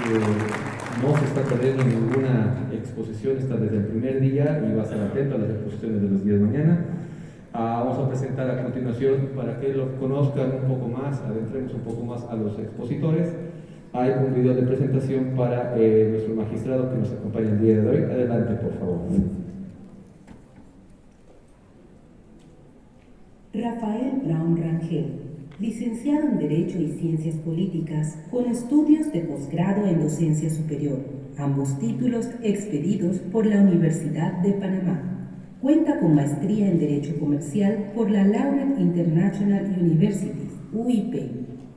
No se está perdiendo ninguna exposición, está desde el primer día y va a estar atento a las exposiciones de los días de mañana. Vamos a presentar a continuación, para que lo conozcan un poco más, adentremos un poco más a los expositores. Hay un video de presentación para nuestro magistrado que nos acompaña el día de hoy. Adelante, por favor. Rafael Brown Rangel, licenciado en Derecho y Ciencias Políticas, con estudios de posgrado en Docencia Superior, ambos títulos expedidos por la Universidad de Panamá. Cuenta con maestría en Derecho Comercial por la Laureate International University, UIP.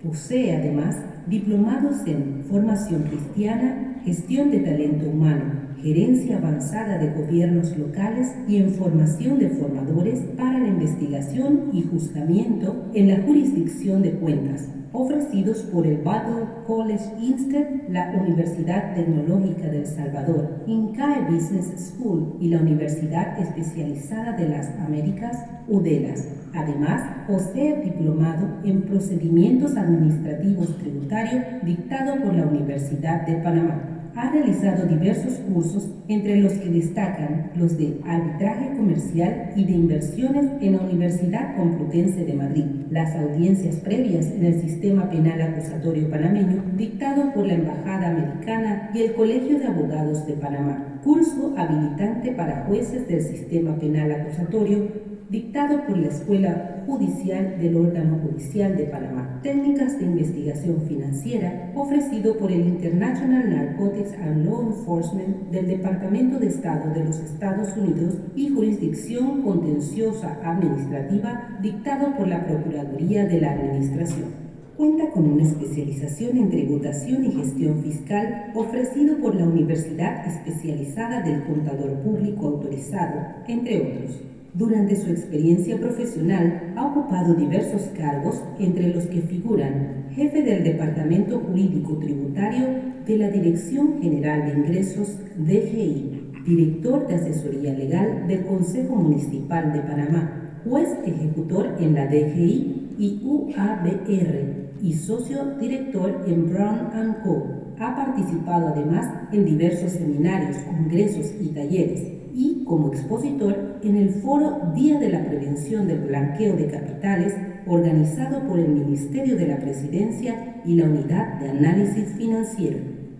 Posee además diplomados en Formación Cristiana, Gestión de Talento Humano, Gerencia Avanzada de Gobiernos Locales y en Formación de Formadores para la Investigación y Juzgamiento en la Jurisdicción de Cuentas, ofrecidos por el Battle College Instead, la Universidad Tecnológica de El Salvador, INCAE Business School y la Universidad Especializada de las Américas, UDELAS. Además, posee diplomado en Procedimientos Administrativos Tributarios dictado por la Universidad de Panamá. Ha realizado diversos cursos, entre los que destacan los de Arbitraje Comercial y de Inversiones en la Universidad Complutense de Madrid, las audiencias previas en el Sistema Penal Acusatorio Panameño, dictado por la Embajada Americana y el Colegio de Abogados de Panamá, curso habilitante para jueces del Sistema Penal Acusatorio, dictado por la Escuela Judicial del Órgano Judicial de Panamá. Técnicas de investigación financiera, ofrecido por el International Narcotics and Law Enforcement del Departamento de Estado de los Estados Unidos y Jurisdicción Contenciosa Administrativa, dictado por la Procuraduría de la Administración. Cuenta con una especialización en tributación y gestión fiscal, ofrecido por la Universidad Especializada del Contador Público Autorizado, entre otros. Durante su experiencia profesional ha ocupado diversos cargos, entre los que figuran jefe del Departamento Jurídico Tributario de la Dirección General de Ingresos, DGI, director de Asesoría Legal del Consejo Municipal de Panamá, juez ejecutor en la DGI y UABR y socio director en Brown & Co. Ha participado además en diversos seminarios, congresos y talleres, y como expositor en el foro Día de la Prevención del Blanqueo de Capitales, organizado por el Ministerio de la Presidencia y la Unidad de Análisis Financiero.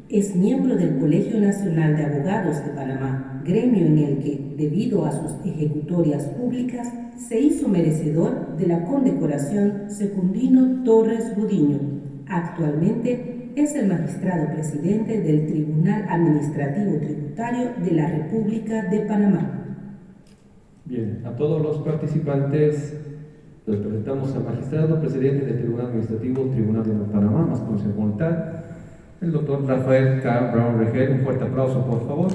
Es miembro del Colegio Nacional de Abogados de Panamá, gremio en el que, debido a sus ejecutorias públicas, se hizo merecedor de la condecoración Secundino Torres Gudiño. Actualmente es el magistrado presidente del Tribunal Administrativo Tributario de la República de Panamá. Bien, a todos los participantes los presentamos al magistrado presidente del Tribunal Administrativo Tribunal de Panamá, más conocido como tal, el doctor Rafael K. Brown Rangel. Un fuerte aplauso, por favor.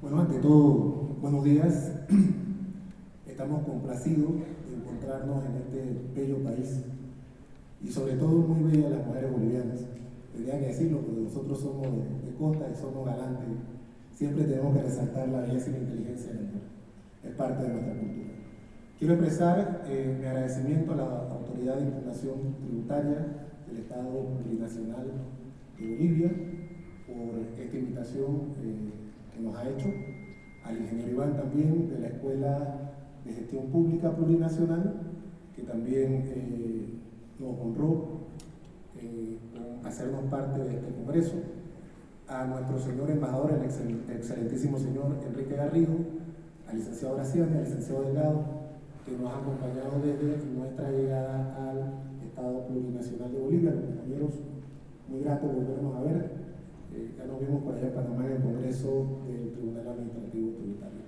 Bueno, ante todo, buenos días. Estamos complacidos de encontrarnos en este bello país y sobre todo muy bellas las mujeres bolivianas. Tendría que decirlo porque nosotros somos de costa y somos galantes. Siempre tenemos que resaltar la belleza y la inteligencia de la mujer. Es parte de nuestra cultura. Quiero expresar mi agradecimiento a la Autoridad de Impugnación Tributaria del Estado Plurinacional de Bolivia por esta invitación que nos ha hecho, al ingeniero Iván también de la Escuela de Gestión Pública Plurinacional, que también nos honró con hacernos parte de este congreso, a nuestro señor embajador, el excelentísimo señor Enrique Garrido, al licenciado Graciani, al licenciado Delgado, que nos ha acompañado desde nuestra llegada al Estado Plurinacional de Bolivia. Los compañeros, muy gratos volvernos a ver. Ya nos vimos por allá en Panamá en el Congreso del Tribunal Administrativo Tributario.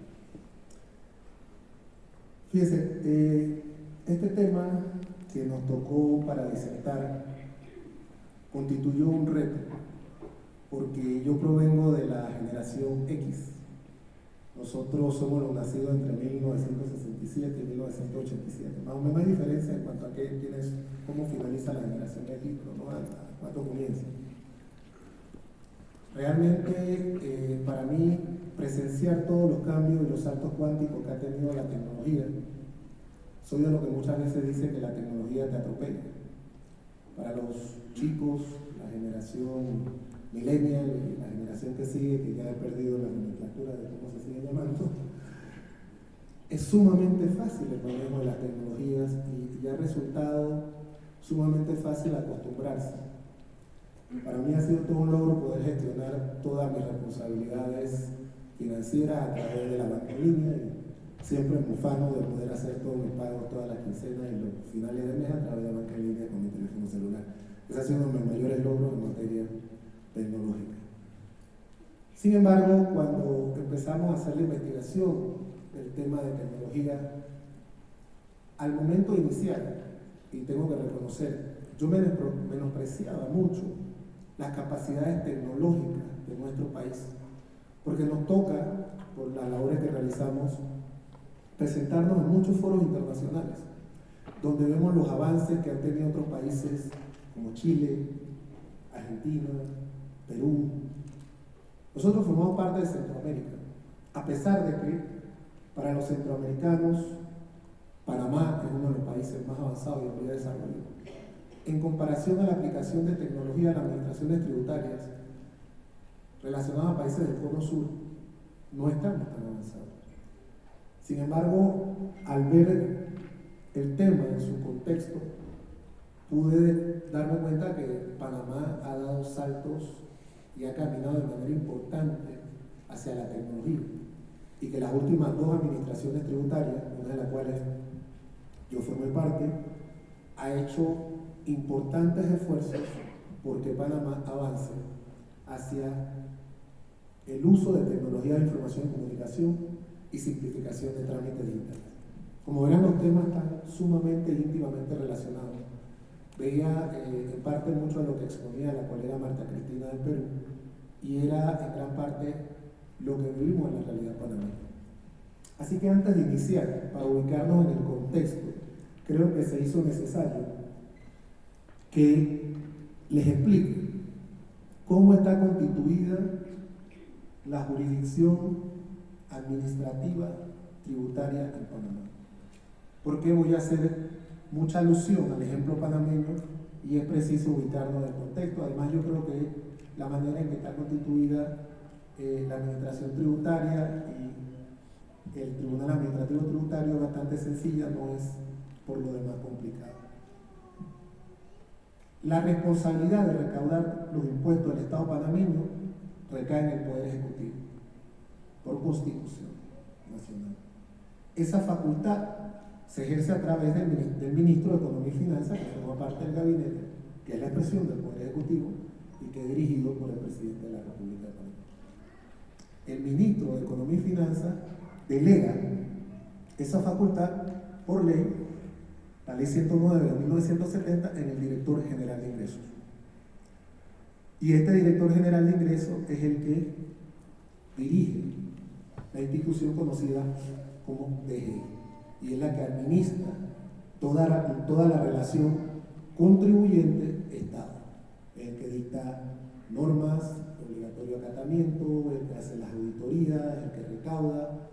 Fíjense, este tema que nos tocó para disertar constituyó un reto, porque yo provengo de la generación X. Nosotros somos los nacidos entre 1967 y 1987. Más o menos hay diferencia en cuanto a cómo finaliza la generación X, pero no a cuánto comienza. Realmente, para mí, presenciar todos los cambios y los saltos cuánticos que ha tenido la tecnología soy de lo que muchas veces dice que la tecnología te atropella. Para los chicos, la generación millennial, la generación que sigue, que ya he perdido la nomenclatura de cómo se sigue llamando, es sumamente fácil el manejo de las tecnologías y ha resultado sumamente fácil acostumbrarse. Para mí ha sido todo un logro poder gestionar todas mis responsabilidades financieras a través de la banca en línea y siempre me ufano de poder hacer todos mis pagos todas las quincenas y los finales de mes a través de la banca en línea con mi teléfono celular. Ese ha sido uno de mis mayores logros en materia tecnológica. Sin embargo, cuando empezamos a hacer la investigación del tema de tecnología, al momento inicial, y tengo que reconocer, yo menospreciaba mucho las capacidades tecnológicas de nuestro país, porque nos toca, por las labores que realizamos, presentarnos en muchos foros internacionales, donde vemos los avances que han tenido otros países como Chile, Argentina, Perú. Nosotros formamos parte de Centroamérica, a pesar de que para los centroamericanos, Panamá es uno de los países más avanzados y en vía de desarrollo. En comparación a la aplicación de tecnología en administraciones tributarias relacionadas a países del Cono Sur, no estamos tan avanzados. Sin embargo, al ver el tema en su contexto, pude darme cuenta que Panamá ha dado saltos y ha caminado de manera importante hacia la tecnología y que las últimas 2 administraciones tributarias, una de las cuales yo formé parte, ha hecho importantes esfuerzos porque Panamá avance hacia el uso de tecnología de información y comunicación y simplificación de trámites digitales. Como verán, los temas están sumamente íntimamente relacionados. Veía en parte mucho de lo que exponía la colega Marta Cristina del Perú y era en gran parte lo que vivimos en la realidad panameña. Así que antes de iniciar, para ubicarnos en el contexto, creo que se hizo necesario que les explique cómo está constituida la jurisdicción administrativa tributaria en Panamá. Porque voy a hacer mucha alusión al ejemplo panameño y es preciso ubicarnos en el contexto. Además, yo creo que la manera en que está constituida la administración tributaria y el Tribunal Administrativo Tributario es bastante sencilla, no es por lo demás complicado. La responsabilidad de recaudar los impuestos del Estado panameño recae en el Poder Ejecutivo, por Constitución Nacional. Esa facultad se ejerce a través del Ministro de Economía y Finanzas, que forma parte del gabinete, que es la expresión del Poder Ejecutivo y que es dirigido por el Presidente de la República de Panamá. El Ministro de Economía y Finanzas delega esa facultad por ley, la Ley 109 de 1970, en el Director General de Ingresos. Y este Director General de Ingresos es el que dirige la institución conocida como DGI y es la que administra toda la relación contribuyente-Estado, el que dicta normas, obligatorio acatamiento, el que hace las auditorías, el que recauda.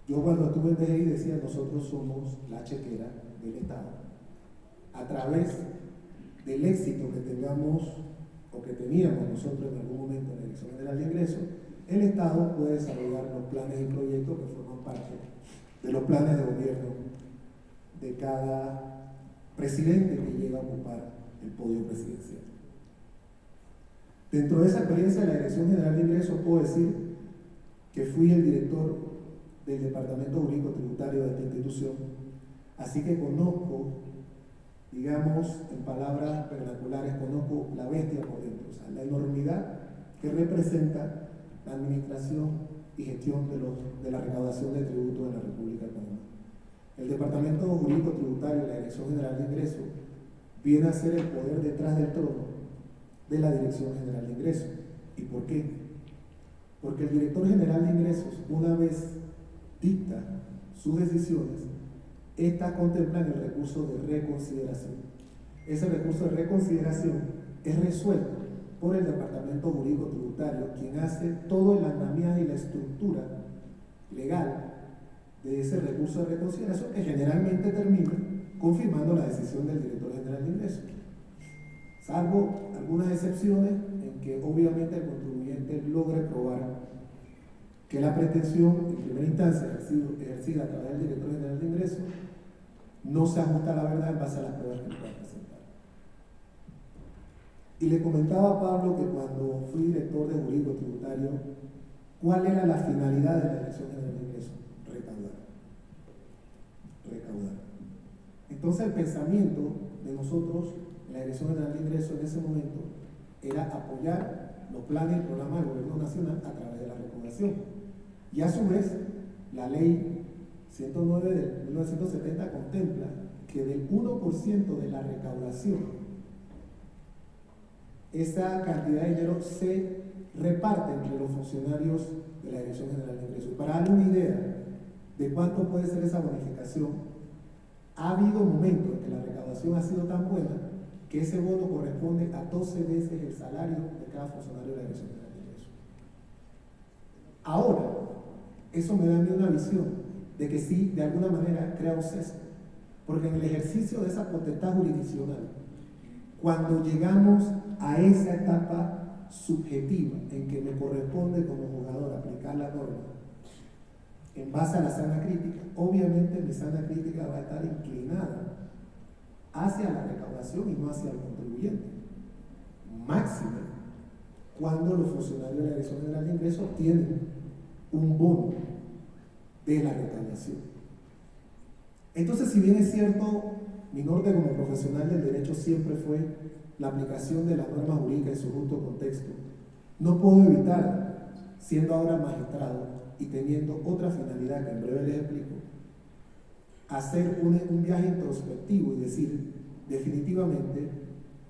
Yo cuando estuve en DGI decía, nosotros somos la chequera del Estado. A través del éxito que tengamos o que teníamos nosotros en algún momento en la Dirección General de Ingresos, el Estado puede desarrollar los planes y proyectos que forman parte de los planes de gobierno de cada presidente que llega a ocupar el podio presidencial. Dentro de esa experiencia de la Dirección General de Ingresos puedo decir que fui el director del Departamento Jurídico Tributario de esta institución, así que conozco, digamos, en palabras vernaculares, conozco la bestia por dentro, o sea, la enormidad que representa la administración y gestión de la recaudación de tributos en la República de Panamá. El Departamento Jurídico Tributario y la Dirección General de Ingresos viene a ser el poder detrás del trono de la Dirección General de Ingresos. ¿Y por qué? Porque el Director General de Ingresos, una vez dicta sus decisiones, estas contemplan el recurso de reconsideración. Ese recurso de reconsideración es resuelto por el Departamento Jurídico Tributario, quien hace todo el andamiaje y la estructura legal de ese recurso de reconsideración que generalmente termina confirmando la decisión del director general de ingresos, salvo algunas excepciones en que obviamente el contribuyente logre probar que la pretensión en primera instancia ejercida a través del director general de ingresos no se ajusta a la verdad en base a las pruebas que pueda presentar. Y le comentaba a Pablo que cuando fui director de jurídico tributario, ¿cuál era la finalidad de la Dirección General de Ingresos? Recaudar. Entonces el pensamiento de nosotros, la Dirección General de Ingresos en ese momento, era apoyar los planes y programas del gobierno nacional a través de la recaudación. Y a su vez, la ley 109 de 1970 contempla que del 1% de la recaudación, esa cantidad de dinero se reparte entre los funcionarios de la Dirección General de Ingresos. Para darle una idea de cuánto puede ser esa bonificación, ha habido momentos en que la recaudación ha sido tan buena que ese bono corresponde a 12 veces el salario de cada funcionario de la Dirección General de Ingresos. Ahora, eso me da a mí una visión de que sí, de alguna manera, crea un sesgo, porque en el ejercicio de esa potestad jurisdiccional, cuando llegamos a esa etapa subjetiva en que me corresponde como jugador aplicar la norma en base a la sana crítica, obviamente mi sana crítica va a estar inclinada hacia la recaudación y no hacia el contribuyente. Máximo cuando los funcionarios de la Dirección General de Ingresos tienen un bono de la recaudación. Entonces, si bien es cierto, mi norte como profesional del derecho siempre fue la aplicación de las normas jurídicas en su justo contexto, no puedo evitar, siendo ahora magistrado y teniendo otra finalidad que en breve les explico, hacer un viaje introspectivo y decir definitivamente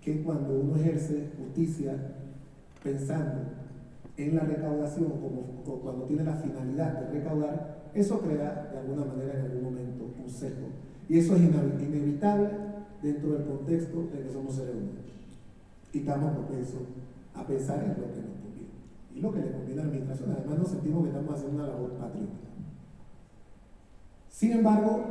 que cuando uno ejerce justicia pensando en la recaudación o cuando tiene la finalidad de recaudar, eso crea de alguna manera en algún momento un sesgo. Y eso es inevitable dentro del contexto de que somos seres humanos. Y estamos propensos a pensar en lo que nos conviene. Y lo que le conviene a la administración. Además nos sentimos que estamos haciendo una labor patriótica. Sin embargo,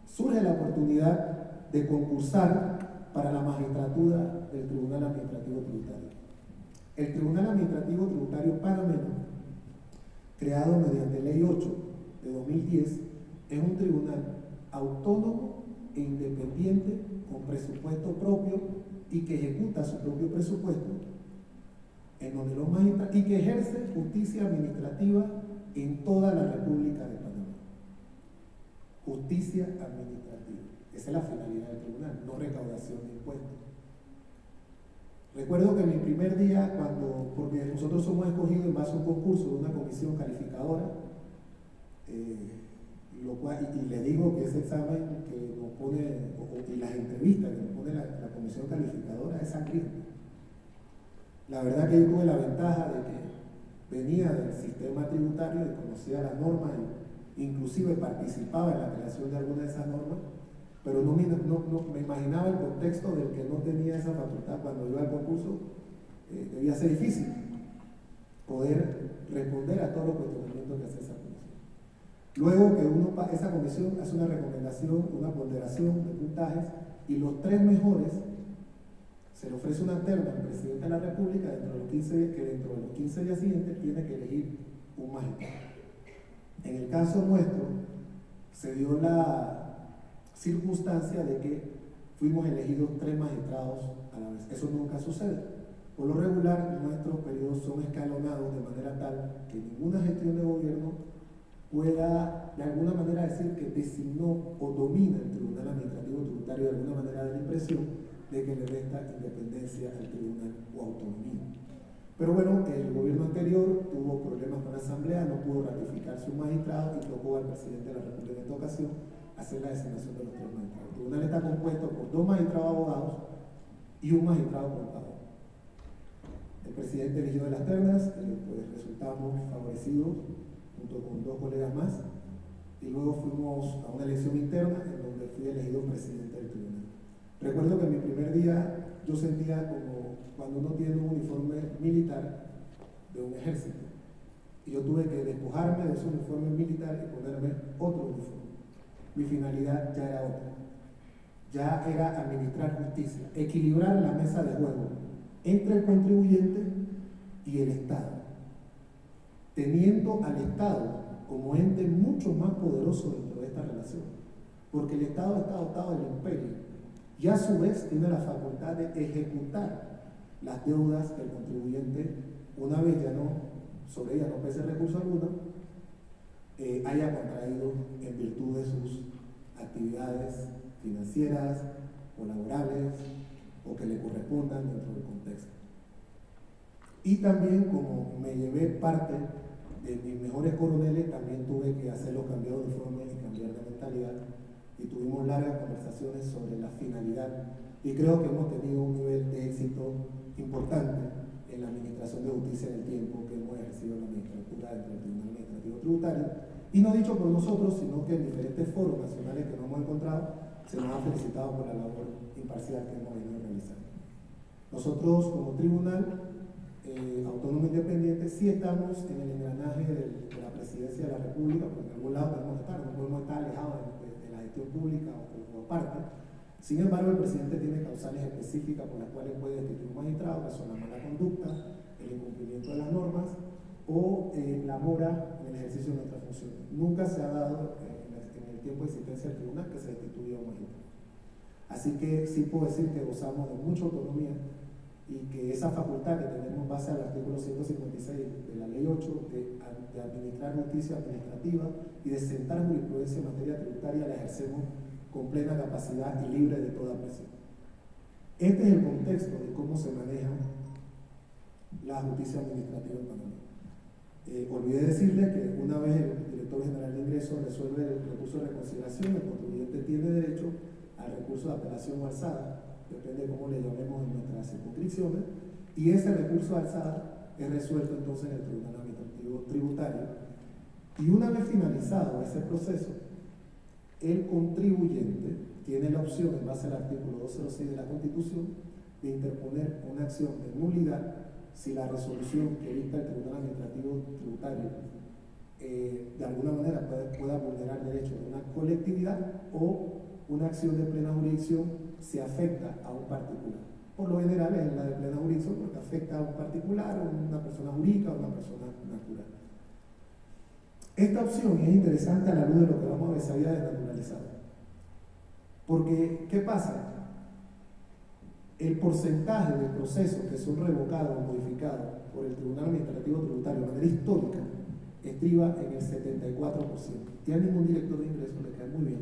surge la oportunidad de concursar para la magistratura del Tribunal Administrativo Tributario. El Tribunal Administrativo Tributario panameño, creado mediante Ley 8 de 2010, es un tribunal autónomo e independiente con presupuesto propio y que ejecuta su propio presupuesto en donde los magistrados y que ejerce justicia administrativa en toda la República de Panamá. Justicia administrativa. Esa es la finalidad del tribunal, no recaudación de impuestos. Recuerdo que mi primer día, porque nosotros somos escogidos en base a un concurso de una comisión calificadora, y le digo que ese examen que nos pone, y las entrevistas que nos pone la comisión calificadora es sangrienta. La verdad que yo tuve la ventaja de que venía del sistema tributario y conocía las normas, e inclusive participaba en la creación de algunas de esas normas, pero no me imaginaba el contexto del que no tenía esa facultad cuando iba al concurso. Debía ser difícil poder responder a todos los cuestionamientos que hace esa comisión. Luego que esa comisión hace una recomendación, una ponderación de puntajes, y los 3 mejores se le ofrece una terna al presidente de la República dentro de los 15 días siguientes tiene que elegir un magistrado. En el caso nuestro se dio la circunstancia de que fuimos elegidos 3 magistrados a la vez. Eso nunca sucede. Por lo regular, nuestros periodos son escalonados de manera tal que ninguna gestión de gobierno pueda de alguna manera decir que designó o domina el Tribunal Administrativo Tributario, de alguna manera da la impresión de que le resta independencia al tribunal o autonomía. Pero bueno, el gobierno anterior tuvo problemas con la Asamblea, no pudo ratificar su magistrado y tocó al presidente de la República en esta ocasión hacer la designación de los 3 magistrados. El tribunal está compuesto por 2 magistrados abogados y un magistrado contador. El presidente eligió de las ternas, pues resultamos favorecidos junto con 2 colegas más, y luego fuimos a una elección interna en donde fui elegido presidente del tribunal. Recuerdo que en mi primer día yo sentía como cuando uno tiene un uniforme militar de un ejército, y yo tuve que despojarme de ese uniforme militar y ponerme otro mi finalidad ya era otra. Ya era administrar justicia, equilibrar la mesa de juego entre el contribuyente y el Estado, teniendo al Estado como ente mucho más poderoso dentro de esta relación, porque el Estado está dotado del imperio y a su vez tiene la facultad de ejecutar las deudas que el contribuyente, una vez ya sobre ella no pese recurso alguno, haya contraído en virtud de sus actividades financieras o laborales o que le correspondan dentro del contexto. Y también, como me llevé parte de mis mejores coroneles, también tuve que hacer los cambios de uniforme y cambiar de mentalidad, y tuvimos largas conversaciones sobre la finalidad, y creo que hemos tenido un nivel de éxito importante en la administración de justicia en el tiempo que hemos ejercido en la magistratura dentro del Tribunal Administrativo Tributario, y no dicho por nosotros, sino que en diferentes foros nacionales que nos hemos encontrado se nos ha felicitado por la labor imparcial que hemos venido realizando. Nosotros, como tribunal autónomo independiente, sí estamos en el engranaje de la Presidencia de la República, porque en algún lado podemos estar, no podemos estar alejados de la gestión pública o aparte. Sin embargo, el presidente tiene causales específicas por las cuales puede destituir un magistrado, que son la mala conducta, el incumplimiento de las normas o la mora en el ejercicio de nuestras funciones. Nunca se ha dado en el tiempo de existencia del tribunal que se destituya a un magistrado. Así que sí puedo decir que gozamos de mucha autonomía y que esa facultad que tenemos base al artículo 156 de la ley 8 de administrar justicia administrativa y de sentar jurisprudencia en materia tributaria la ejercemos con plena capacidad y libre de toda presión. Este es el contexto de cómo se maneja la justicia administrativa en Panamá. Olvidé decirle que una vez el director general de ingresos resuelve el recurso de reconsideración, el contribuyente tiene derecho al recurso de apelación o alzada, depende de cómo le llamemos en nuestras circunscripciones, y ese recurso de alzada es resuelto entonces en el Tribunal Administrativo Tributario. Y una vez finalizado ese proceso, el contribuyente tiene la opción, en base al artículo 206 de la Constitución, de interponer una acción de nulidad si la resolución que dicta el Tribunal Administrativo Tributario de alguna manera pueda vulnerar derechos de una colectividad o una acción de plena jurisdicción si afecta a un particular. Por lo general es la de plena jurisdicción porque afecta a un particular, o una persona jurídica o una persona natural. Esta opción es interesante a la luz de lo que vamos a ver, se había desnaturalizado. Porque, ¿qué pasa? El porcentaje de procesos que son revocados o modificados por el Tribunal Administrativo Tributario de manera histórica estriba en el 74%. Y a ningún director de ingresos le cae muy bien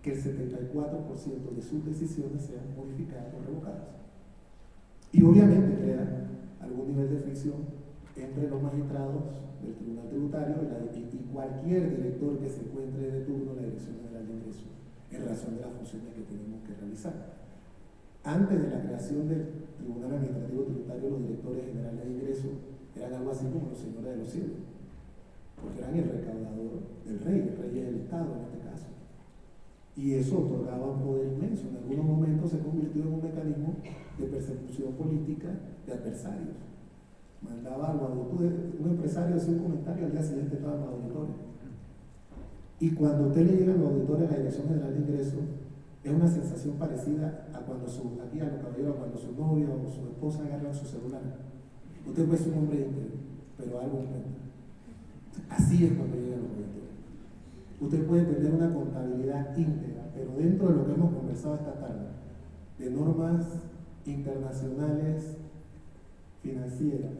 que el 74% de sus decisiones sean modificadas o revocadas. Y obviamente crea algún nivel de fricción entre los magistrados del Tribunal Tributario y cualquier director que se encuentre de turno en la Dirección General de Ingresos en relación de las funciones que tenemos que realizar. Antes de la creación del Tribunal Administrativo Tributario, los directores generales de ingresos eran algo así como los señores de los cielos, porque eran el recaudador del rey, el rey es el Estado en este caso. Y eso otorgaba un poder inmenso. En algunos momentos se convirtió en un mecanismo de persecución política de adversarios. Mandaba a los auditores, un empresario hacía un comentario, al día siguiente estaban los auditores. Y cuando a usted le llegan los auditores a la Dirección General de Ingresos, es una sensación parecida a cuando aquí a los caballeros, cuando su novia o su esposa agarran su celular. Usted puede ser un hombre íntegro, pero algo encuentra. Así es cuando llegan los auditores. Usted puede tener una contabilidad íntegra, pero dentro de lo que hemos conversado esta tarde, de normas internacionales financieras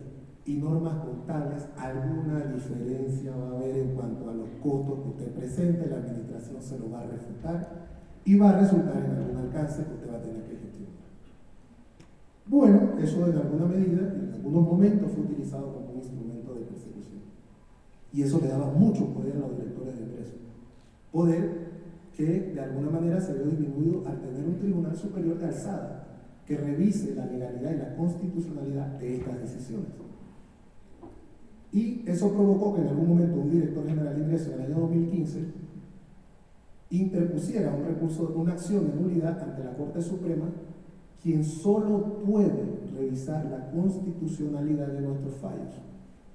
y normas contables, alguna diferencia va a haber en cuanto a los costos que usted presente, la administración se lo va a refutar y va a resultar en algún alcance que usted va a tener que gestionar. Bueno, eso en alguna medida, en algunos momentos fue utilizado como un instrumento de persecución. Y eso le daba mucho poder a los directores de ingresos. Poder que de alguna manera se vio disminuido al tener un tribunal superior de alzada que revise la legalidad y la constitucionalidad de estas decisiones. Y eso provocó que en algún momento un director general de ingresos en el año 2015 interpusiera un recurso, una acción de nulidad ante la Corte Suprema, quien solo puede revisar la constitucionalidad de nuestros fallos,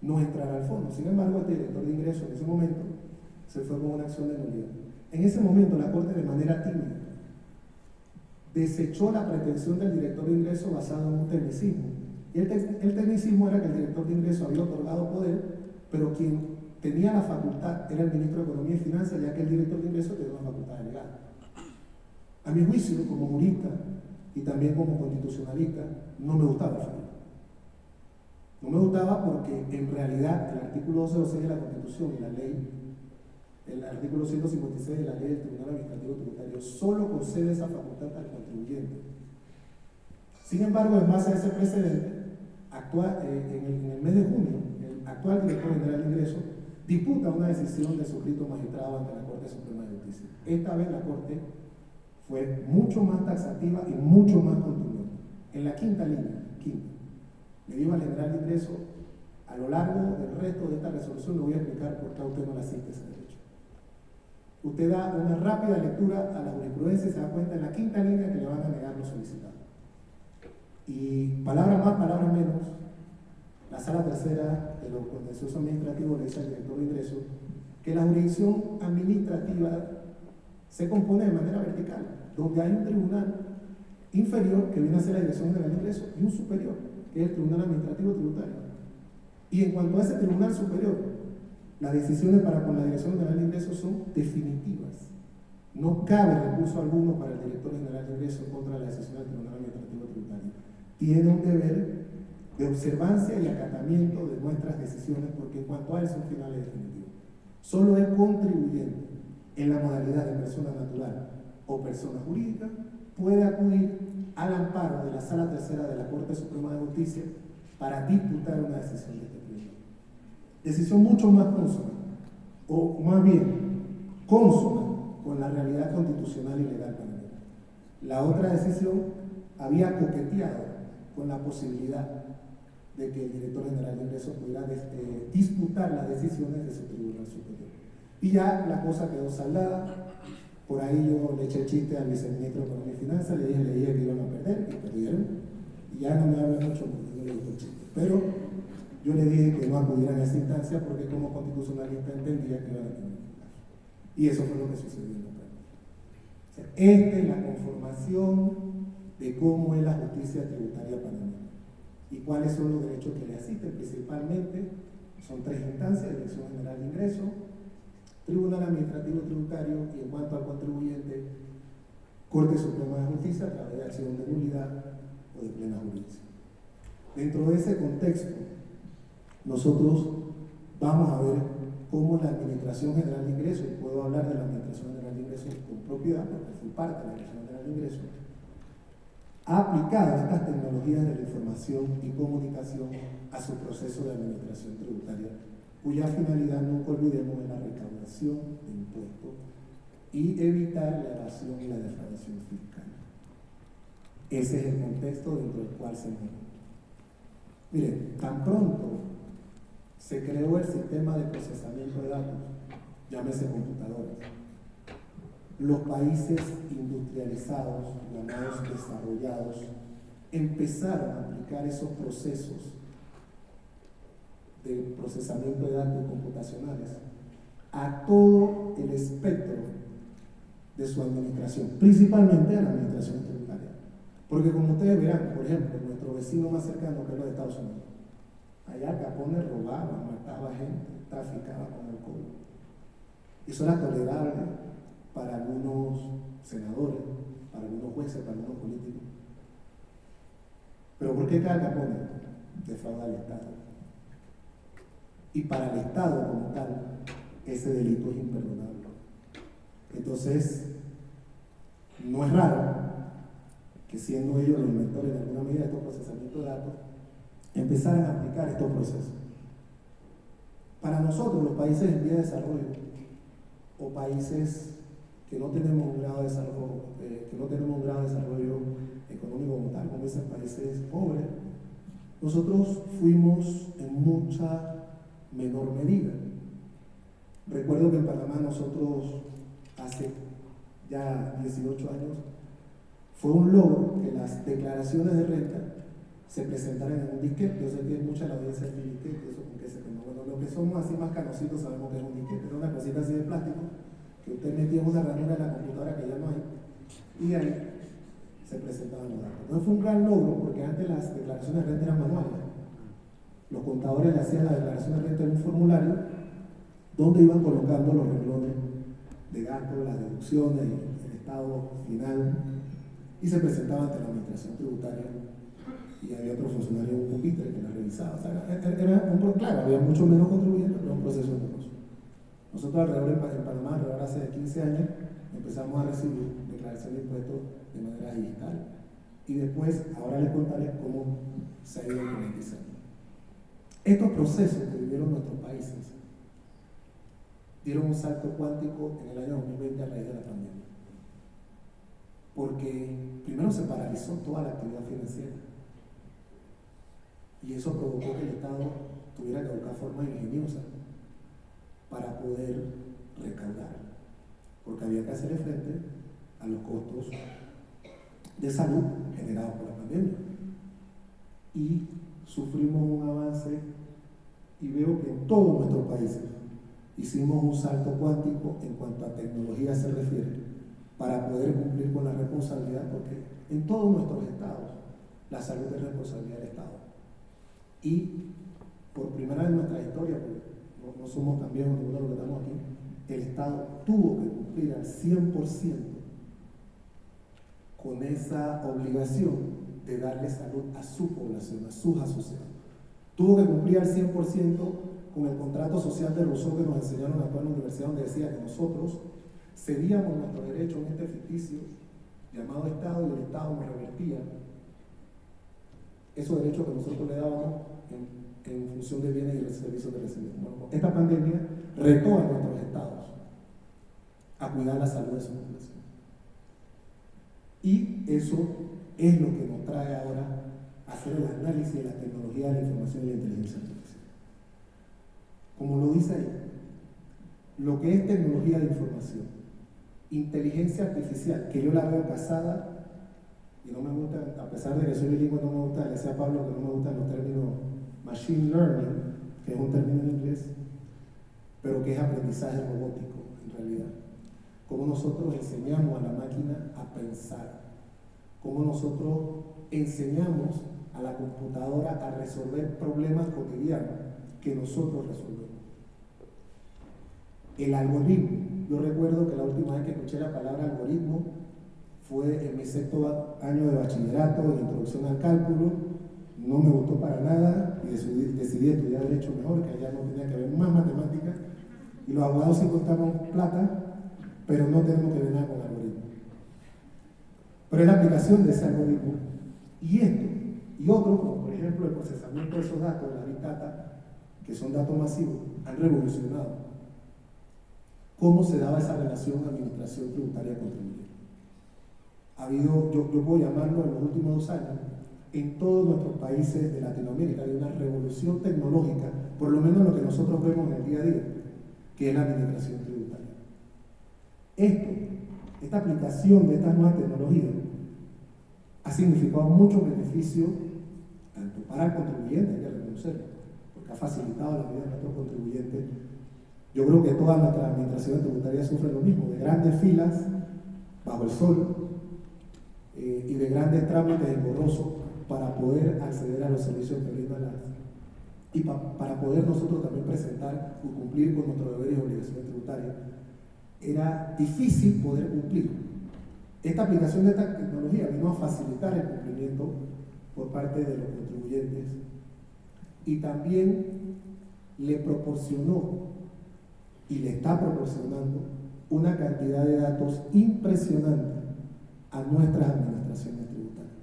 no entrar al fondo. Sin embargo, este director de ingresos en ese momento se fue con una acción de nulidad. En ese momento la Corte, de manera tímida, desechó la pretensión del director de ingreso basado en un tecnicismo. Y el tecnicismo era que el director de ingreso había otorgado poder, pero quien tenía la facultad era el ministro de Economía y Finanzas, ya que el director de ingreso tenía una facultad delegada. A mi juicio, como jurista y también como constitucionalista, no me gustaba el fallo. No me gustaba porque en realidad el artículo 206 de la Constitución y la ley, el artículo 156 de la ley del Tribunal Administrativo Tributario, solo concede esa facultad al contribuyente. Sin embargo, en base a ese precedente, en el mes de junio, el actual director general de ingresos disputa una decisión de suscrito magistrado ante la Corte Suprema de Justicia. Esta vez la Corte fue mucho más taxativa y mucho más contundente. En la quinta línea, le digo al general de ingresos, a lo largo del resto de esta resolución le voy a explicar por qué a usted no le asiste ese derecho. Usted da una rápida lectura a la jurisprudencia y se da cuenta en la quinta línea que le van a negar lo solicitado. Y palabra más, palabra menos, la sala tercera de lo contencioso administrativo le dice al director de ingresos que la jurisdicción administrativa se compone de manera vertical, donde hay un tribunal inferior que viene a ser la Dirección General de Ingresos y un superior, que es el Tribunal Administrativo Tributario. Y en cuanto a ese tribunal superior, las decisiones para con la Dirección General de Ingresos son definitivas. No cabe recurso alguno para el director general de ingresos contra la decisión del Tribunal Administrativo Tributario. Tiene un deber de observancia y acatamiento de nuestras decisiones, porque en cuanto a él son finales definitivos. Solo el contribuyente, en la modalidad de persona natural o persona jurídica, puede acudir al amparo de la Sala Tercera de la Corte Suprema de Justicia para disputar una decisión de este tribunal. Decisión mucho más consona, o más bien consona con la realidad constitucional y legal panameña. La otra decisión había coqueteado con la posibilidad de que el director general de ingresos pudiera disputar las decisiones de su tribunal superior. Y ya la cosa quedó saldada. Por ahí yo le eché el chiste al viceministro de Economía y Finanzas, le dije que iban a perder, y perdieron. Y ya no me habla mucho porque no le gustó el chiste. Pero yo le dije que no acudieran a esa instancia porque como constitucionalista entendía que iban a tener un caso. Y eso fue lo que sucedió en la práctica. O sea, esta es la conformación de cómo es la justicia tributaria panameña y cuáles son los derechos que le asisten. Principalmente son tres instancias: Dirección General de Ingresos, Tribunal Administrativo Tributario y, en cuanto al contribuyente, Corte Suprema de Justicia a través de acción de nulidad o de plena jurisdicción. Dentro de ese contexto, nosotros vamos a ver cómo la Administración General de Ingresos, y puedo hablar de la Administración General de Ingresos con propiedad porque fui parte de la Administración General de Ingresos, ha aplicado estas tecnologías de la información y comunicación a su proceso de administración tributaria, cuya finalidad, nunca olvidemos, es la recaudación de impuestos y evitar la evasión y la defraudación fiscal. Ese es el contexto dentro del cual se mueve. Miren, tan pronto se creó el sistema de procesamiento de datos, llámese computadoras, los países industrializados, llamados desarrollados, empezaron a aplicar esos procesos de procesamiento de datos computacionales a todo el espectro de su administración, principalmente a la administración tributaria. Porque como ustedes verán, por ejemplo, nuestro vecino más cercano, que es los de Estados Unidos, allá Capone robaba, mataba gente, traficaba con alcohol. Eso era tolerable para algunos senadores, para algunos jueces, para algunos políticos. Pero ¿por qué cae Capone? Defrauda al Estado. Y para el Estado como tal, ese delito es imperdonable. Entonces, no es raro que, siendo ellos los inventores de alguna medida de estos procesamientos de datos, empezaran a aplicar estos procesos. Para nosotros, los países en vía de desarrollo, o países que no tenemos un grado de desarrollo, económico como tal, como esos países pobres, nosotros fuimos en mucha menor medida. Recuerdo que en Panamá nosotros hace ya 18 años fue un logro que las declaraciones de renta se presentaran en un disquete. Yo sé que mucha la audiencia de disquete, eso con qué se tema. Bueno, lo que somos así más canositos sabemos que es un disquete, era una cosita así de plástico que que usted metía en una ranura de la computadora que ya no hay, y ahí se presentaban los datos. Entonces fue un gran logro porque antes las declaraciones de renta eran manuales. Los contadores le hacían la declaración de renta en un formulario donde iban colocando los renglones de gasto, las deducciones, el estado final, y se presentaba ante la administración tributaria y había otro funcionario, un pupitre que la revisaba. O sea, claro, había mucho menos contribuyentes, pero era un proceso engorroso. Nosotros alrededor en Panamá, alrededor hace 15 años, empezamos a recibir declaración de impuestos de manera digital. Y después, ahora les contaré cómo se ha ido implementando. Estos procesos que vivieron nuestros países dieron un salto cuántico en el año 2020 a raíz de la pandemia. Porque primero se paralizó toda la actividad financiera. Y eso provocó que el Estado tuviera que buscar formas ingeniosas para poder recaudar. Porque había que hacerle frente a los costos de salud generados por la pandemia. Y sufrimos un avance, y veo que en todos nuestros países hicimos un salto cuántico en cuanto a tecnología se refiere, para poder cumplir con la responsabilidad, porque en todos nuestros estados la salud es responsabilidad del Estado. Y por primera vez en nuestra historia, porque no somos tan viejos ninguno de los que estamos aquí, el Estado tuvo que cumplir al 100% con esa obligación de darle salud a su población, a sus asociados. Tuvo que cumplir al 100% con el contrato social de Rousseau que nos enseñaron acá en la universidad, donde decía que nosotros cedíamos nuestro derecho a un ente ficticio llamado Estado, y el Estado nos revertía esos derechos que nosotros le dábamos en función de bienes y servicios que recibimos. Bueno, esta pandemia retó a nuestros estados a cuidar la salud de su población. Y eso es lo que nos trae ahora a hacer el análisis de la tecnología de la información y la inteligencia artificial. Como lo dice ahí, lo que es tecnología de información, inteligencia artificial, que yo la veo casada, y no me gusta, a pesar de que soy bilingüe, no me gusta, le decía a Pablo que no me gustan los términos machine learning, que es un término en inglés, pero que es aprendizaje robótico en realidad. Cómo nosotros enseñamos a la máquina a pensar, cómo nosotros enseñamos a la computadora a resolver problemas cotidianos que nosotros resolvemos. El algoritmo, yo recuerdo que la última vez que escuché la palabra algoritmo fue en mi sexto año de bachillerato, en introducción al cálculo. No me gustó para nada y decidí estudiar Derecho mejor, que allá no tenía que haber más matemáticas, y los abogados sí contamos plata, pero no tenemos que ver nada con algoritmos. Pero es la aplicación de ese algoritmo, y esto, y otros, como por ejemplo el procesamiento de esos datos, la Big Data, que son datos masivos, han revolucionado cómo se daba esa relación administración tributaria contribuyente. Ha habido, yo puedo llamarlo en los últimos 2 años, en todos nuestros países de Latinoamérica hay una revolución tecnológica, por lo menos lo que nosotros vemos en el día a día, que es la administración tributaria. Esta aplicación de estas nuevas tecnologías ha significado muchos beneficios, tanto para el contribuyente, hay que reconocerlo, porque ha facilitado la vida de nuestros contribuyentes. Yo creo que todas nuestras administraciones tributarias sufren lo mismo, de grandes filas bajo el sol y de grandes trámites engorrosos para poder acceder a los servicios que brindan y para poder nosotros también presentar o cumplir con nuestros deberes y obligaciones tributarias. Era difícil poder cumplir. Esta aplicación de esta tecnología vino a facilitar el cumplimiento por parte de los contribuyentes y también le proporcionó y le está proporcionando una cantidad de datos impresionante a nuestras administraciones tributarias.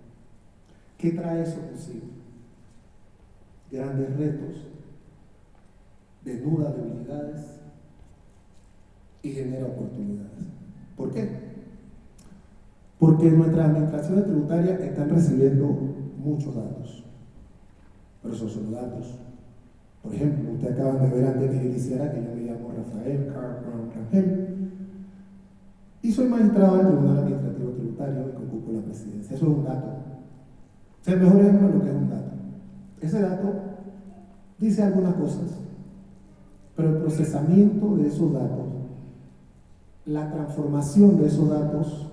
¿Qué trae eso consigo? Grandes retos, desnuda debilidades y genera oportunidades. ¿Por qué? Porque nuestras administraciones tributarias están recibiendo muchos datos, pero esos son datos. Por ejemplo, ustedes acaban de ver antes que yo iniciara que yo me llamo Rafael Carl Brown Rangel y soy magistrado del Tribunal Administrativo Tributario y que ocupo la presidencia. Eso es un dato. O sea, el mejor ejemplo de lo que es un dato. Ese dato dice algunas cosas, pero el procesamiento de esos datos la transformación de esos datos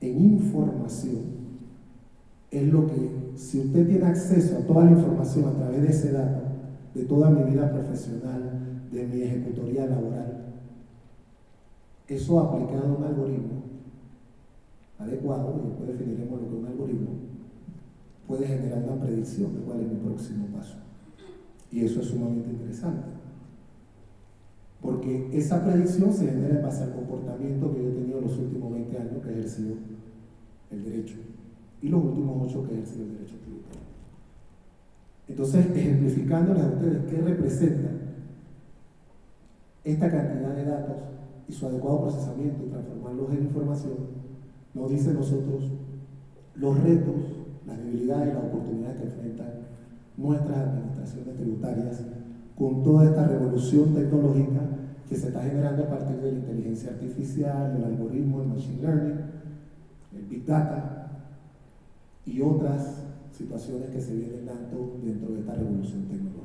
en información es lo que, si usted tiene acceso a toda la información a través de ese dato, de toda mi vida profesional, de mi ejecutoría laboral, eso aplicado a un algoritmo adecuado, y después definiremos lo que es un algoritmo, puede generar una predicción de cuál es mi próximo paso. Y eso es sumamente interesante, porque esa predicción se genera en base al comportamiento que yo he tenido los últimos 20 años que he ejercido el derecho, y los últimos 8 que he ejercido el derecho tributario. Entonces, ejemplificándoles a ustedes qué representa esta cantidad de datos y su adecuado procesamiento y transformarlos en información, nos dice a nosotros los retos, las debilidades y las oportunidades que enfrentan nuestras administraciones tributarias con toda esta revolución tecnológica que se está generando a partir de la inteligencia artificial, el algoritmo, el machine learning, el big data y otras situaciones que se vienen dando dentro de esta revolución tecnológica.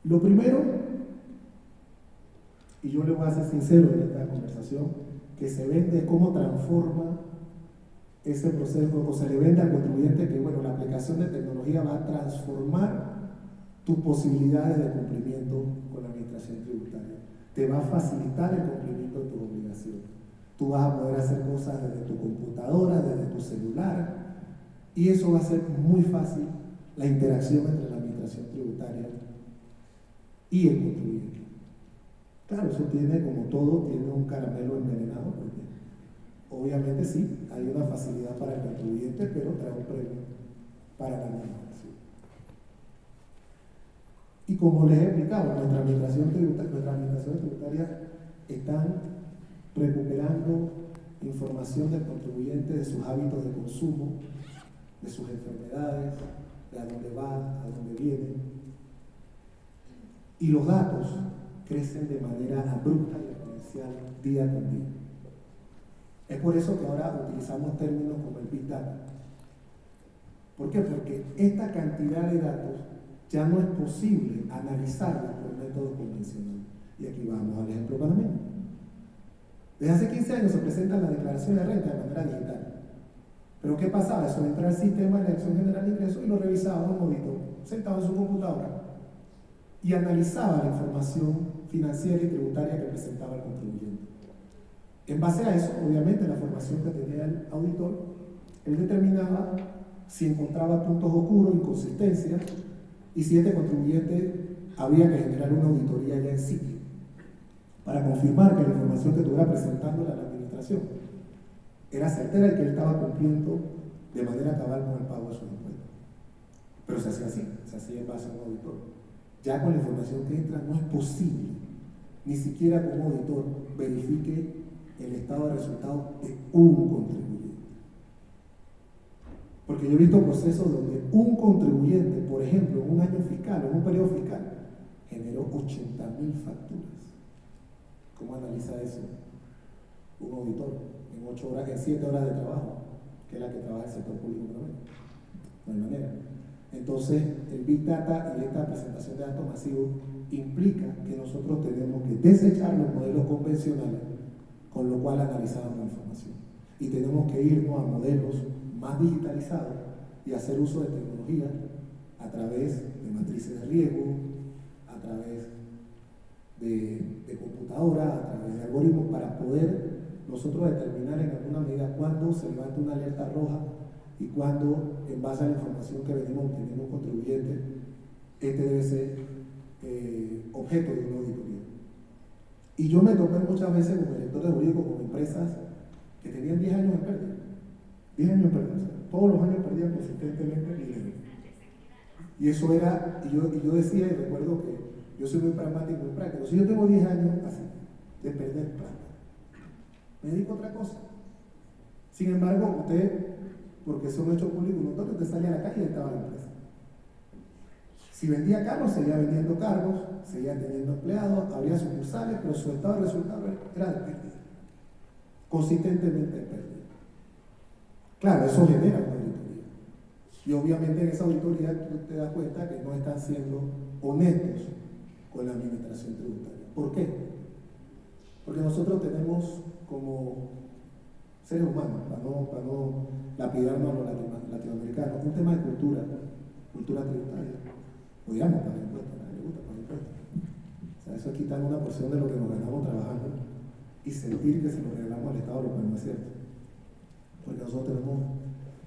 Lo primero, y yo le voy a ser sincero en esta conversación, que se vende es cómo transforma ese proceso, o se le vende al contribuyente que, bueno, la aplicación de tecnología va a transformar tus posibilidades de cumplimiento con la administración tributaria. Te va a facilitar el cumplimiento de tus obligaciones. Tú vas a poder hacer cosas desde tu computadora, desde tu celular, y eso va a hacer muy fácil la interacción entre la administración tributaria y el contribuyente. Claro, eso tiene, como todo, tiene un caramelo envenenado, porque obviamente sí, hay una facilidad para el contribuyente, pero trae un premio para la administración. Y como les he explicado, nuestra administración tributaria están recuperando información del contribuyente de sus hábitos de consumo, de sus enfermedades, de a dónde va, a dónde viene. Y los datos crecen de manera abrupta y exponencial día con día. Es por eso que ahora utilizamos términos como el Big Data. ¿Por qué? Porque esta cantidad de datos ya no es posible analizarla por métodos convencionales. Y aquí vamos al ejemplo panameño. Desde hace 15 años se presenta la declaración de renta de manera digital. Pero ¿qué pasaba? Eso entra al sistema de la Dirección General de Ingresos y lo revisaba un auditor sentado en su computadora y analizaba la información financiera y tributaria que presentaba el contribuyente. En base a eso, obviamente, la formación que tenía el auditor, él determinaba si encontraba puntos oscuros, inconsistencias, y si este contribuyente había que generar una auditoría ya en sitio para confirmar que la información que estuviera presentando a la administración era certera y que él estaba cumpliendo de manera cabal con el pago de sus impuestos. Pero se hacía así, se hacía en base a un auditor. Ya con la información que entra no es posible, ni siquiera que un auditor verifique el estado de resultados de un contribuyente. Porque yo he visto procesos donde un contribuyente, por ejemplo, en un año fiscal o en un periodo fiscal, generó 80.000 facturas. ¿Cómo analiza eso un auditor en 8 horas, en 7 horas de trabajo, que es la que trabaja el sector público promedio? No hay manera. Entonces, el Big Data y esta presentación de datos masivos implica que nosotros tenemos que desechar los modelos convencionales con lo cual analizamos la información. Y tenemos que irnos a modelos más digitalizados y hacer uso de tecnología a través de matrices de riesgo, a través de computadoras, a través de algoritmos, para poder nosotros determinar en alguna medida cuándo se levanta una alerta roja y cuándo, en base a la información que venimos obteniendo un contribuyente, este debe ser objeto de una auditoría. Y yo me topé muchas veces como director de jurídico con empresas que tenían 10 años de pérdida. 10 años de pérdida. O sea, todos los años perdían consistentemente dinero. Y eso era, y yo decía, y recuerdo que yo soy muy pragmático y muy práctico. Si yo tengo 10 años así, de perder plata, me dedico a otra cosa. Sin embargo, usted, porque son hechos públicos notorios, usted salía a la calle y estaba en la empresa. Si vendía carros, seguía vendiendo cargos, seguía teniendo empleados, había sucursales, pero su estado de resultado era de pérdida. Consistentemente de pérdida. Claro, eso genera una auditoría. Y obviamente en esa auditoría tú te das cuenta que no están siendo honestos con la administración tributaria. ¿Por qué? Porque nosotros tenemos como seres humanos, para no lapidarnos a los latinoamericanos, un tema de cultura tributaria. Odiamos pagar impuestos, a nadie le gusta pagar impuestos. O sea, eso es quitar una porción de lo que nos ganamos trabajando y sentir que se lo regalamos al Estado, lo cual no es cierto. Porque nosotros tenemos,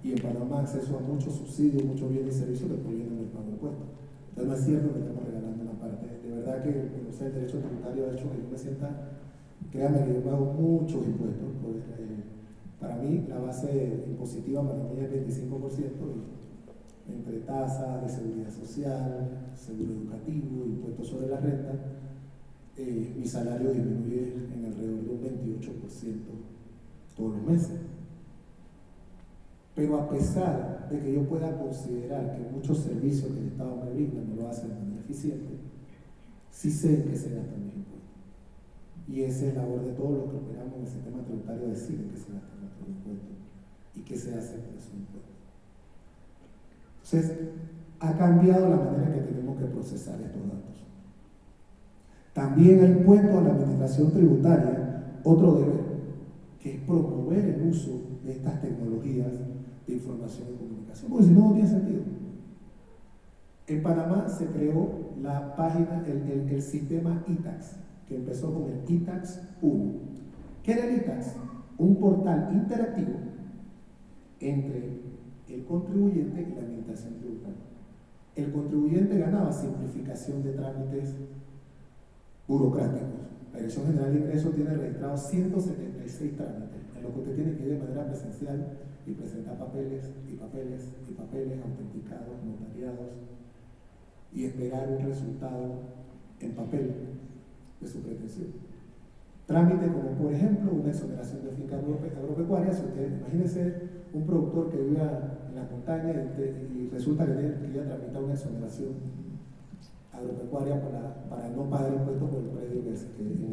y en Panamá, acceso a muchos subsidios, muchos bienes y servicios que provienen del pago de impuestos. Entonces no es cierto que estamos regalando una parte. De verdad que conocer el derecho tributario ha hecho que yo me sienta, créanme que yo pago muchos impuestos. Pues, para mí la base impositiva para mí es 25%, entre tasas de seguridad social, seguro educativo, impuestos sobre la renta, mi salario disminuye en alrededor de un 28% todos los meses. Pero a pesar de que yo pueda considerar que muchos servicios que el Estado me brinda no lo hace de manera eficiente, sí sé que se gastan mis impuestos. Y esa es la labor de todos los que operamos en el sistema tributario, decir que se gastan nuestros impuestos y qué se hace con esos impuestos. Entonces, ha cambiado la manera en que tenemos que procesar estos datos. También ha impuesto a la administración tributaria otro deber, que es promover el uso de estas tecnologías de información y comunicación, porque si no, no tiene sentido. En Panamá se creó la página, el sistema iTax, que empezó con el iTax 1. ¿Qué era el iTax? Un portal interactivo entre el contribuyente y la administración tributaria. El contribuyente ganaba simplificación de trámites burocráticos. La Dirección General de Ingresos tiene registrados 176 trámites, en los que usted tiene que ir de manera presencial y presentar papeles, autenticados, notariados, y esperar un resultado en papel de su pretensión. Trámites como, por ejemplo, una exoneración de finca agropecuaria. Si usted, imagínese un productor que vive en la montaña y resulta que quería tramitar una exoneración agropecuaria para no pagar impuestos por el predio en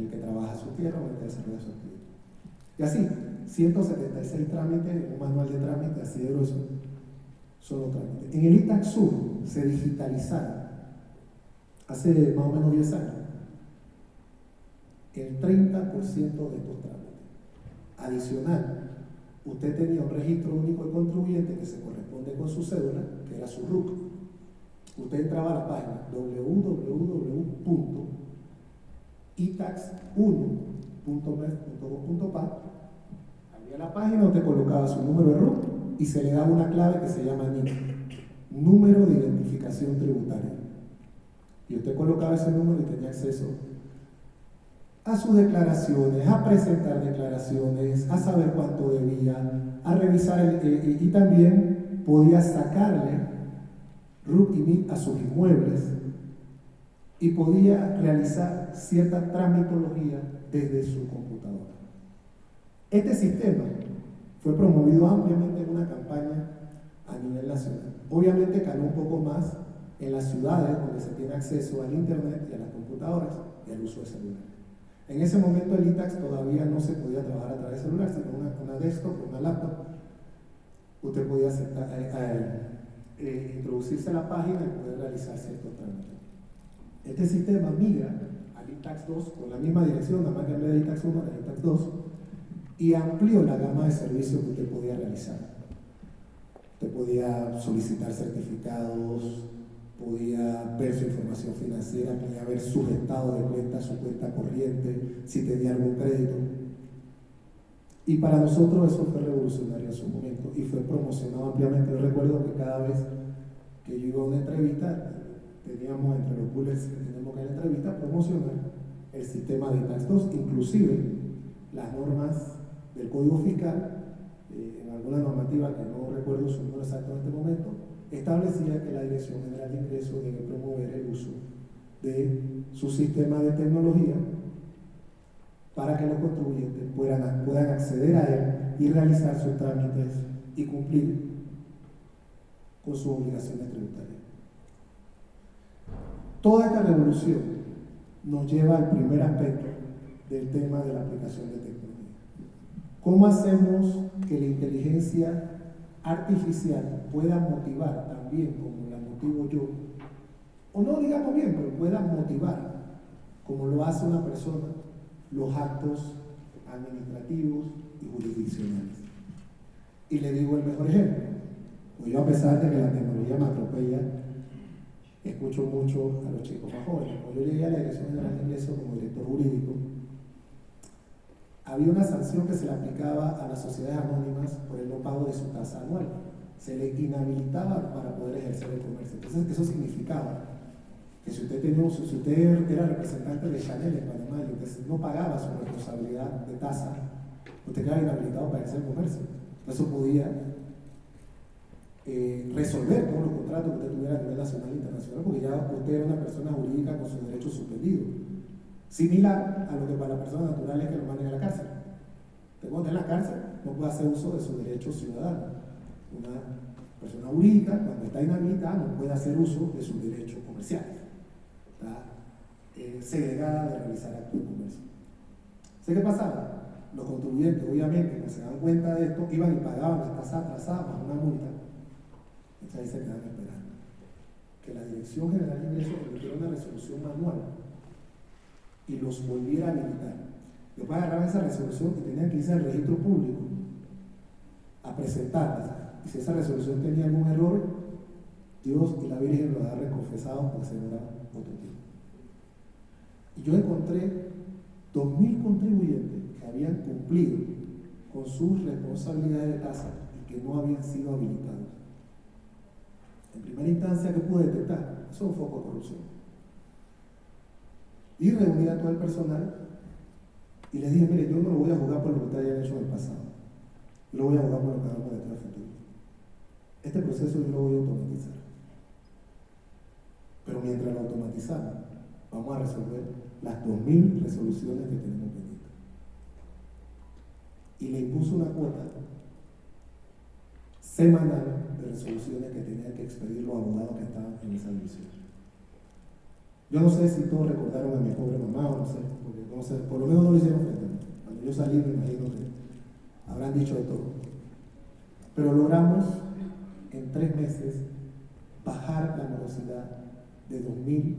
el que trabaja su tierra o en el que desarrolla su actividad. Y así, 176 trámites, un manual de trámites así de grueso, son los trámites. En el iTax 1 se digitalizaron hace más o menos 10 años el 30% de estos trámites. Adicional, usted tenía un registro único de contribuyente que se corresponde con su cédula, que era su RUC. Usted entraba a la página www.itax1.mef.gov.pa, abría la página, usted colocaba su número de RUC y se le daba una clave que se llama NIC, número de identificación tributaria. Y usted colocaba ese número y tenía acceso a sus declaraciones, a presentar declaraciones, a saber cuánto debía, a revisar y también podía sacarle RUC y NIC a sus inmuebles y podía realizar cierta tramitología desde su computadora. Este sistema fue promovido ampliamente en una campaña a nivel nacional. Obviamente caló un poco más en las ciudades donde se tiene acceso al internet y a las computadoras y al uso de celulares. En ese momento el iTax todavía no se podía trabajar a través de celular, sino una desktop o una laptop. Usted podía introducirse a la página y poder realizar ciertos trámites. Este sistema migra al iTax 2 con la misma dirección, nada más que en vez de iTax 1 era iTax 2, y amplió la gama de servicios que usted podía realizar. Usted podía solicitar certificados, podía ver su información financiera, podía ver sus estados de cuenta, su cuenta corriente, si tenía algún crédito. Y para nosotros eso fue revolucionario en su momento y fue promocionado ampliamente. Yo recuerdo que cada vez que yo iba a una entrevista, teníamos entre los bullets que tenemos que ir a la entrevista, promocionar el sistema de iTax 2, inclusive las normas del Código Fiscal, en alguna normativa que no recuerdo su número exacto en este momento, establecía que la Dirección General de Ingresos debe promover el uso de su sistema de tecnología para que los contribuyentes puedan acceder a él y realizar sus trámites y cumplir con sus obligaciones tributarias. Toda esta revolución nos lleva al primer aspecto del tema de la aplicación de tecnología. ¿Cómo hacemos que la inteligencia artificial pueda motivar también, como la motivo yo, o no digamos bien, pero pueda motivar, como lo hace una persona, los actos administrativos y jurisdiccionales. Y le digo el mejor ejemplo. Pues yo, a pesar de que la tecnología me atropella, escucho mucho a los chicos más jóvenes. Cuando yo llegué a la Dirección General de Ingresos como director jurídico, había una sanción que se le aplicaba a las sociedades anónimas por el no pago de su tasa anual. Se le inhabilitaba para poder ejercer el comercio. Entonces, eso significaba que si usted era representante de Chanel en Panamá y usted no pagaba su responsabilidad de tasa, usted quedaba inhabilitado para ejercer el comercio. Eso podía resolver todos los contratos que usted tuviera a nivel nacional e internacional, porque ya usted era una persona jurídica con sus derechos suspendidos. Similar a lo que para la persona natural es que lo manden a la cárcel. Usted cuando está en la cárcel no puede hacer uso de sus derechos ciudadanos. Una persona jurídica, cuando está inhabilitada, no puede hacer uso de sus derechos comerciales. Está segregada de realizar actos de comercio. ¿Sé qué pasaba? Los contribuyentes, obviamente, cuando se dan cuenta de esto, iban y pagaban las tasas atrasadas más una multa. Entonces ahí se quedan esperando que la Dirección General de Ingresos emitiera una resolución manual y los volviera a habilitar. Después agarraban esa resolución y tenían que irse al registro público a presentarla. Y si esa resolución tenía algún error, Dios y la Virgen lo habían reconfesado porque se demoraba otro tiempo. Y yo encontré 2.000 contribuyentes que habían cumplido con sus responsabilidades de tasa y que no habían sido habilitados. En primera instancia, ¿qué pude detectar? Eso es un foco de corrupción. Y reuní a todo el personal y les dije, mire, yo no lo voy a jugar por lo que ustedes hayan hecho en el pasado. Yo lo voy a jugar por lo que hagamos de aquí al futuro. Este proceso yo lo voy a automatizar. Pero mientras lo automatizamos, vamos a resolver las 2.000 resoluciones que tenemos pendientes. Y le impuso una cuota semanal de resoluciones que tenían que expedir los abogados que estaban en esa división. Yo no sé si todos recordaron a mi pobre mamá o no sé, porque no sé, por lo menos no lo hicieron frente a mí. Cuando yo salí me imagino que habrán dicho de todo. Pero logramos en 3 meses bajar la morosidad de 2.000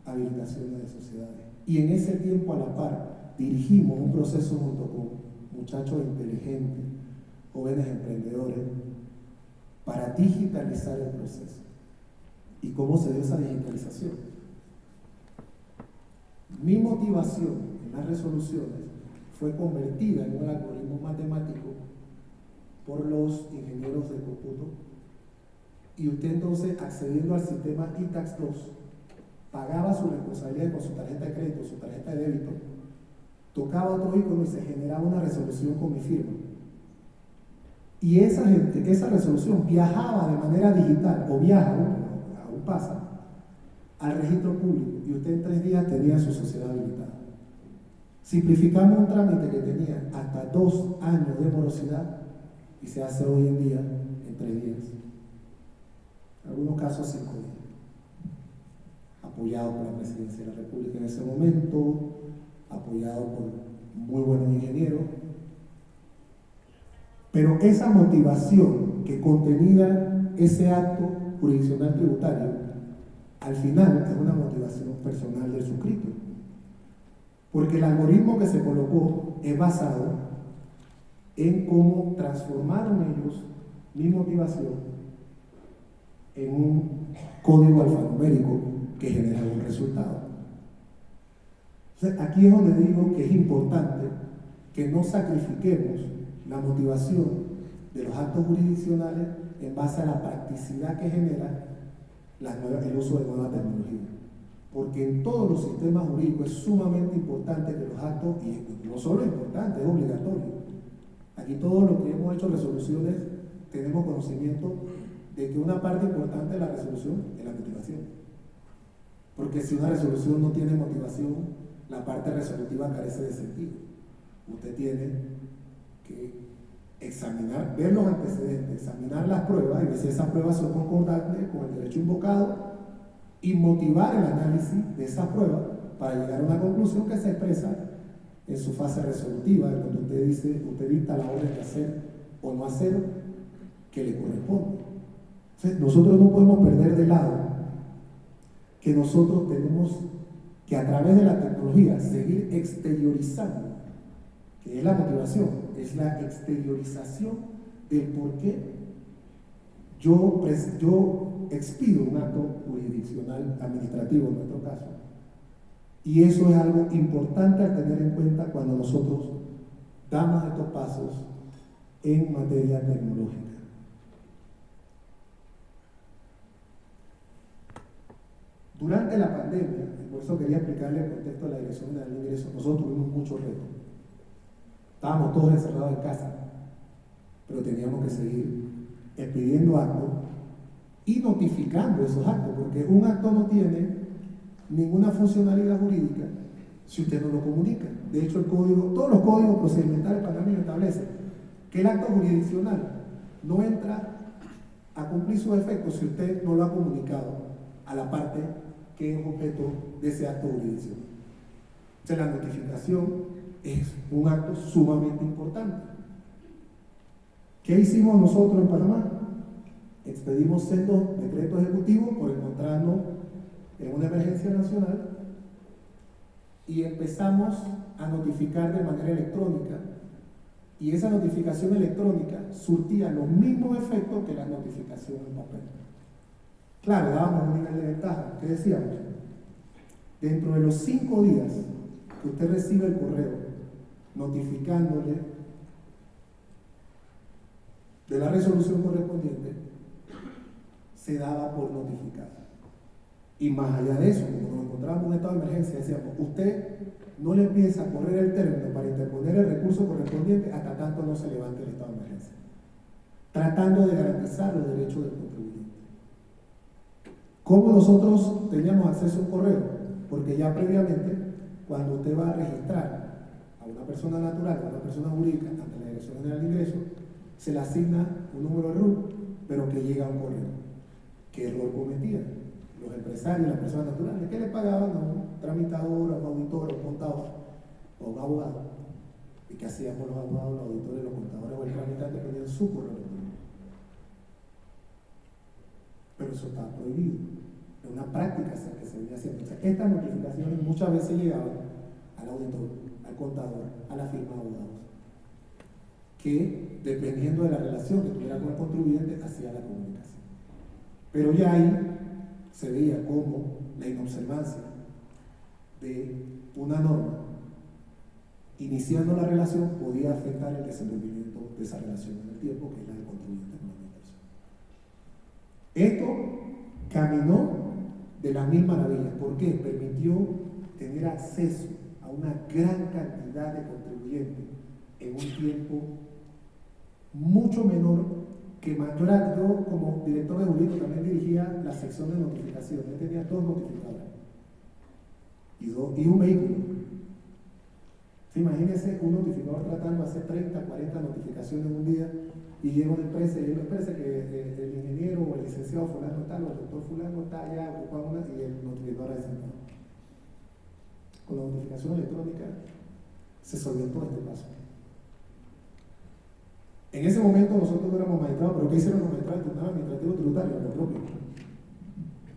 habilitaciones de sociedades. Y en ese tiempo, a la par, dirigimos un proceso junto con muchachos inteligentes, jóvenes emprendedores, para digitalizar el proceso. ¿Y cómo se dio esa digitalización? Mi motivación en las resoluciones fue convertida en un algoritmo matemático por los ingenieros de cómputo, y usted entonces, accediendo al sistema iTax 2, pagaba su responsabilidad con su tarjeta de crédito, su tarjeta de débito, tocaba otro icono y se generaba una resolución con mi firma. Y esa resolución viajaba de manera digital, o viaja, aún pasa, al registro público, y usted en 3 días tenía su sociedad habilitada. Simplificamos un trámite que tenía hasta 2 años de morosidad y se hace hoy en día en 3 días. En algunos casos 5 días. Apoyado por la Presidencia de la República en ese momento, apoyado por muy buenos ingenieros. Pero esa motivación que contenía ese acto jurisdiccional tributario, al final es una motivación personal del suscrito. Porque el algoritmo que se colocó es basado en cómo transformaron ellos mi motivación en un código alfanumérico que genera un resultado. Entonces, aquí es donde digo que es importante que no sacrifiquemos la motivación de los actos jurisdiccionales en base a la practicidad que genera el uso de nueva tecnología. Porque en todos los sistemas jurídicos es sumamente importante que los actos, y no solo es importante, es obligatorio. Aquí todos los que hemos hecho resoluciones tenemos conocimiento de que una parte importante de la resolución es la motivación. Porque si una resolución no tiene motivación, la parte resolutiva carece de sentido. Usted tiene que examinar, ver los antecedentes, examinar las pruebas y ver si esas pruebas son concordantes con el derecho invocado y motivar el análisis de esas pruebas para llegar a una conclusión que se expresa en su fase resolutiva, cuando usted dice, usted dicta la orden de hacer o no hacer que le corresponde. Entonces, nosotros no podemos perder de lado que nosotros tenemos que a través de la tecnología seguir exteriorizando, que es la motivación, es la exteriorización del por qué yo expido un acto jurisdiccional administrativo en nuestro caso. Y eso es algo importante a tener en cuenta cuando nosotros damos estos pasos en materia tecnológica. Durante la pandemia, y por eso quería explicarle el contexto de la Dirección General de Ingresos, nosotros tuvimos muchos retos. Estábamos todos encerrados en casa, pero teníamos que seguir expidiendo actos y notificando esos actos, porque un acto no tiene ninguna funcionalidad jurídica si usted no lo comunica. De hecho, todos los códigos procedimentales panameños establecen que el acto jurisdiccional no entra a cumplir sus efectos si usted no lo ha comunicado a la parte que es objeto de ese acto jurisdiccional. O sea, la notificación es un acto sumamente importante. ¿Qué hicimos nosotros en Panamá? Expedimos sendos decretos ejecutivos por encontrarnos en una emergencia nacional y empezamos a notificar de manera electrónica, y esa notificación electrónica surtía los mismos efectos que la notificación en papel. Claro, dábamos un nivel de ventaja. ¿Qué decíamos? Dentro de los 5 días que usted recibe el correo notificándole de la resolución correspondiente, se daba por notificada. Y más allá de eso, como nos encontramos en un estado de emergencia, decíamos, usted no le empieza a correr el término para interponer el recurso correspondiente hasta tanto no se levante el estado de emergencia, tratando de garantizar los derechos del contribuyente. ¿Cómo nosotros teníamos acceso a un correo? Porque ya previamente, cuando usted va a registrar a una persona natural o a una persona jurídica ante la Dirección General de Ingresos, se le asigna un número de RUT, pero que llega a un correo. ¿Qué error cometían los empresarios, las personas naturales? ¿Qué le pagaban a un tramitador, a un auditor, a un contador o a un abogado? ¿Y qué hacían por los abogados, los auditores, los contadores o el tramitante? Ponían su correo electrónico. Pero eso está prohibido. Es una práctica que se venía haciendo. O sea, estas notificaciones muchas veces llegaban al auditor, al contador, a la firma de abogados, que dependiendo de la relación que tuviera con el contribuyente, hacía la comunicación. Pero ya ahí se veía cómo la inobservancia de una norma iniciando la relación podía afectar el desenvolvimiento de esa relación en el tiempo, que es la del contribuyente con la administración. Esto caminó de las mil maravillas. ¿Por qué? Permitió tener acceso a una gran cantidad de contribuyentes en un tiempo mucho menor que yo como director de jurídico también dirigía la sección de notificación. Yo tenía 2 notificadores y un vehículo. ¿Sí? Imagínense un notificador tratando de hacer 30, 40 notificaciones en un día, y llega una empresa y que el ingeniero o el licenciado fulano está, o el doctor fulano está allá ocupado y el notificador ha sentado. Con la notificación electrónica se solventó este paso. En ese momento nosotros no éramos magistrados, pero ¿qué hicieron los magistrados del Tribunal Administrativo Tributario? Lo propio.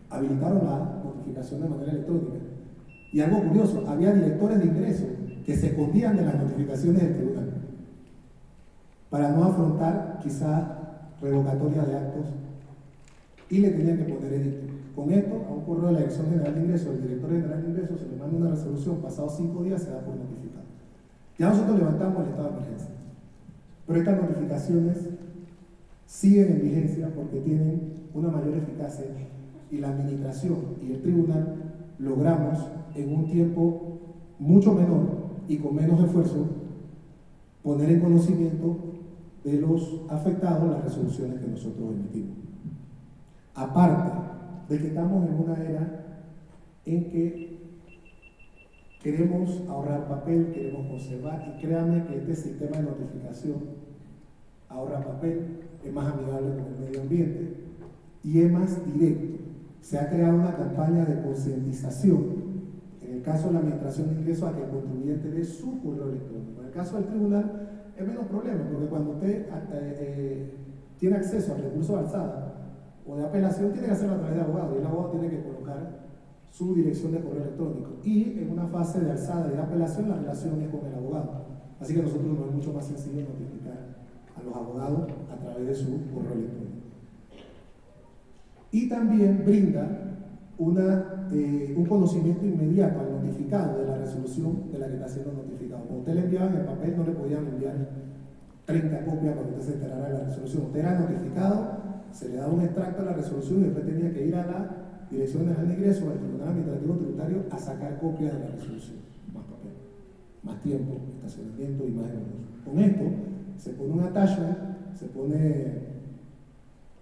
Habilitaron la notificación de manera electrónica. Y algo curioso, había directores de ingresos que se escondían de las notificaciones del tribunal para no afrontar quizás revocatorias de actos, y le tenían que poner edicto. Con esto, a un correo de la Dirección General de Ingresos, el director general de Ingresos se le manda una resolución, pasados 5 días se da por notificado. Ya nosotros levantamos el estado de emergencia. Pero estas notificaciones siguen en vigencia porque tienen una mayor eficacia, y la administración y el tribunal logramos en un tiempo mucho menor y con menos esfuerzo poner en conocimiento de los afectados las resoluciones que nosotros emitimos. Aparte de que estamos en una era en que queremos ahorrar papel, queremos conservar, y créanme que este sistema de notificación ahorra papel, es más amigable con el medio ambiente y es más directo. Se ha creado una campaña de concientización, en el caso de la administración de ingresos, a que el contribuyente dé su correo electrónico. En el caso del tribunal es menos problema, porque cuando usted tiene acceso al recurso de alzada o de apelación, tiene que hacerlo a través de abogado, y el abogado tiene que colocar su dirección de correo electrónico. Y en una fase de alzada y de apelación, la relación es con el abogado. Así que a nosotros nos es mucho más sencillo notificar a los abogados a través de su correo electrónico. Y también brinda un conocimiento inmediato al notificado de la resolución de la que está siendo notificado. Cuando usted le enviaba en el papel, no le podían enviar 30 copias para que usted se enterara de la resolución. Usted era notificado, se le daba un extracto de la resolución y después tenía que ir a la Dirección General de Ingresos, al Tribunal Administrativo Tributario, a sacar copias de la resolución. Más papel, más tiempo, estacionamiento y más engorroso. Con esto se pone un attachment, se pone,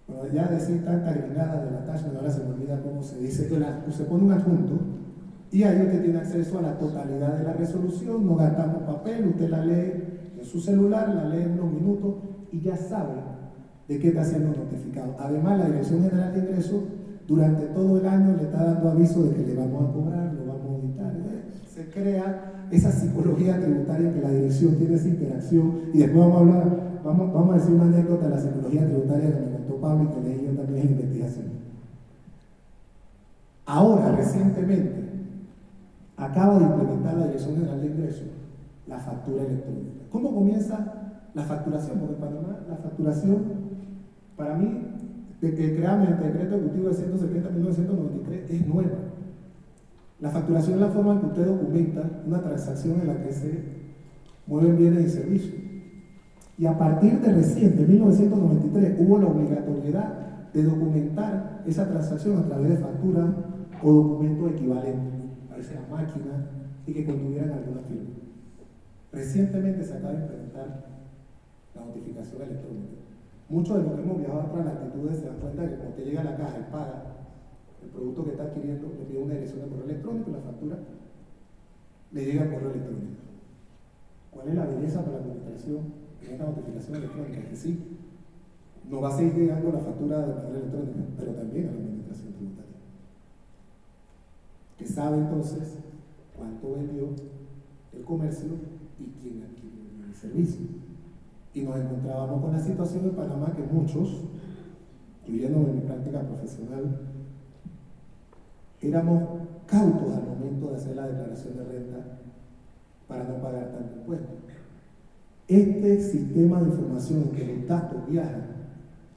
bueno, ya decir tantas gringadas del attachment, ahora se me olvida cómo se dice, se pone un adjunto y ahí usted tiene acceso a la totalidad de la resolución, no gastamos papel, usted la lee en su celular, la lee en unos minutos y ya sabe de qué está siendo notificado. Además, la Dirección General de Ingresos durante todo el año le está dando aviso de que le vamos a cobrar, lo vamos a auditar. Se crea esa psicología tributaria en que la dirección tiene esa interacción y después vamos a decir una anécdota de la psicología tributaria que me contó Pablo y que leí yo también en investigación. Ahora, recientemente, acaba de implementar la Dirección General de Ingresos la factura electrónica. ¿Cómo comienza la facturación? Porque en Panamá la facturación, para mí, de que creamos el decreto ejecutivo de 170/1993 es nueva. La facturación es la forma en que usted documenta una transacción en la que se mueven bienes y servicios. Y a partir de recién, de 1993, hubo la obligatoriedad de documentar esa transacción a través de factura o documentos equivalentes, a veces a máquina, y que contuvieran alguna firma. Recientemente se acaba de implementar la notificación electrónica. Muchos de los que hemos viajado a otras latitudes se dan cuenta de que cuando usted llega a la caja y paga el producto que está adquiriendo, le pide una dirección de correo electrónico y la factura le llega al correo electrónico. ¿Cuál es la belleza para la administración en esta notificación electrónica? Que sí, no va a seguir llegando la factura de manera electrónica, pero también a la administración tributaria, que sabe entonces cuánto vendió el comercio y quién adquirió el servicio. Y nos encontrábamos con la situación en Panamá que muchos, incluyéndome en mi práctica profesional, éramos cautos al momento de hacer la declaración de renta para no pagar tanto impuesto. Este sistema de información en que los datos viajan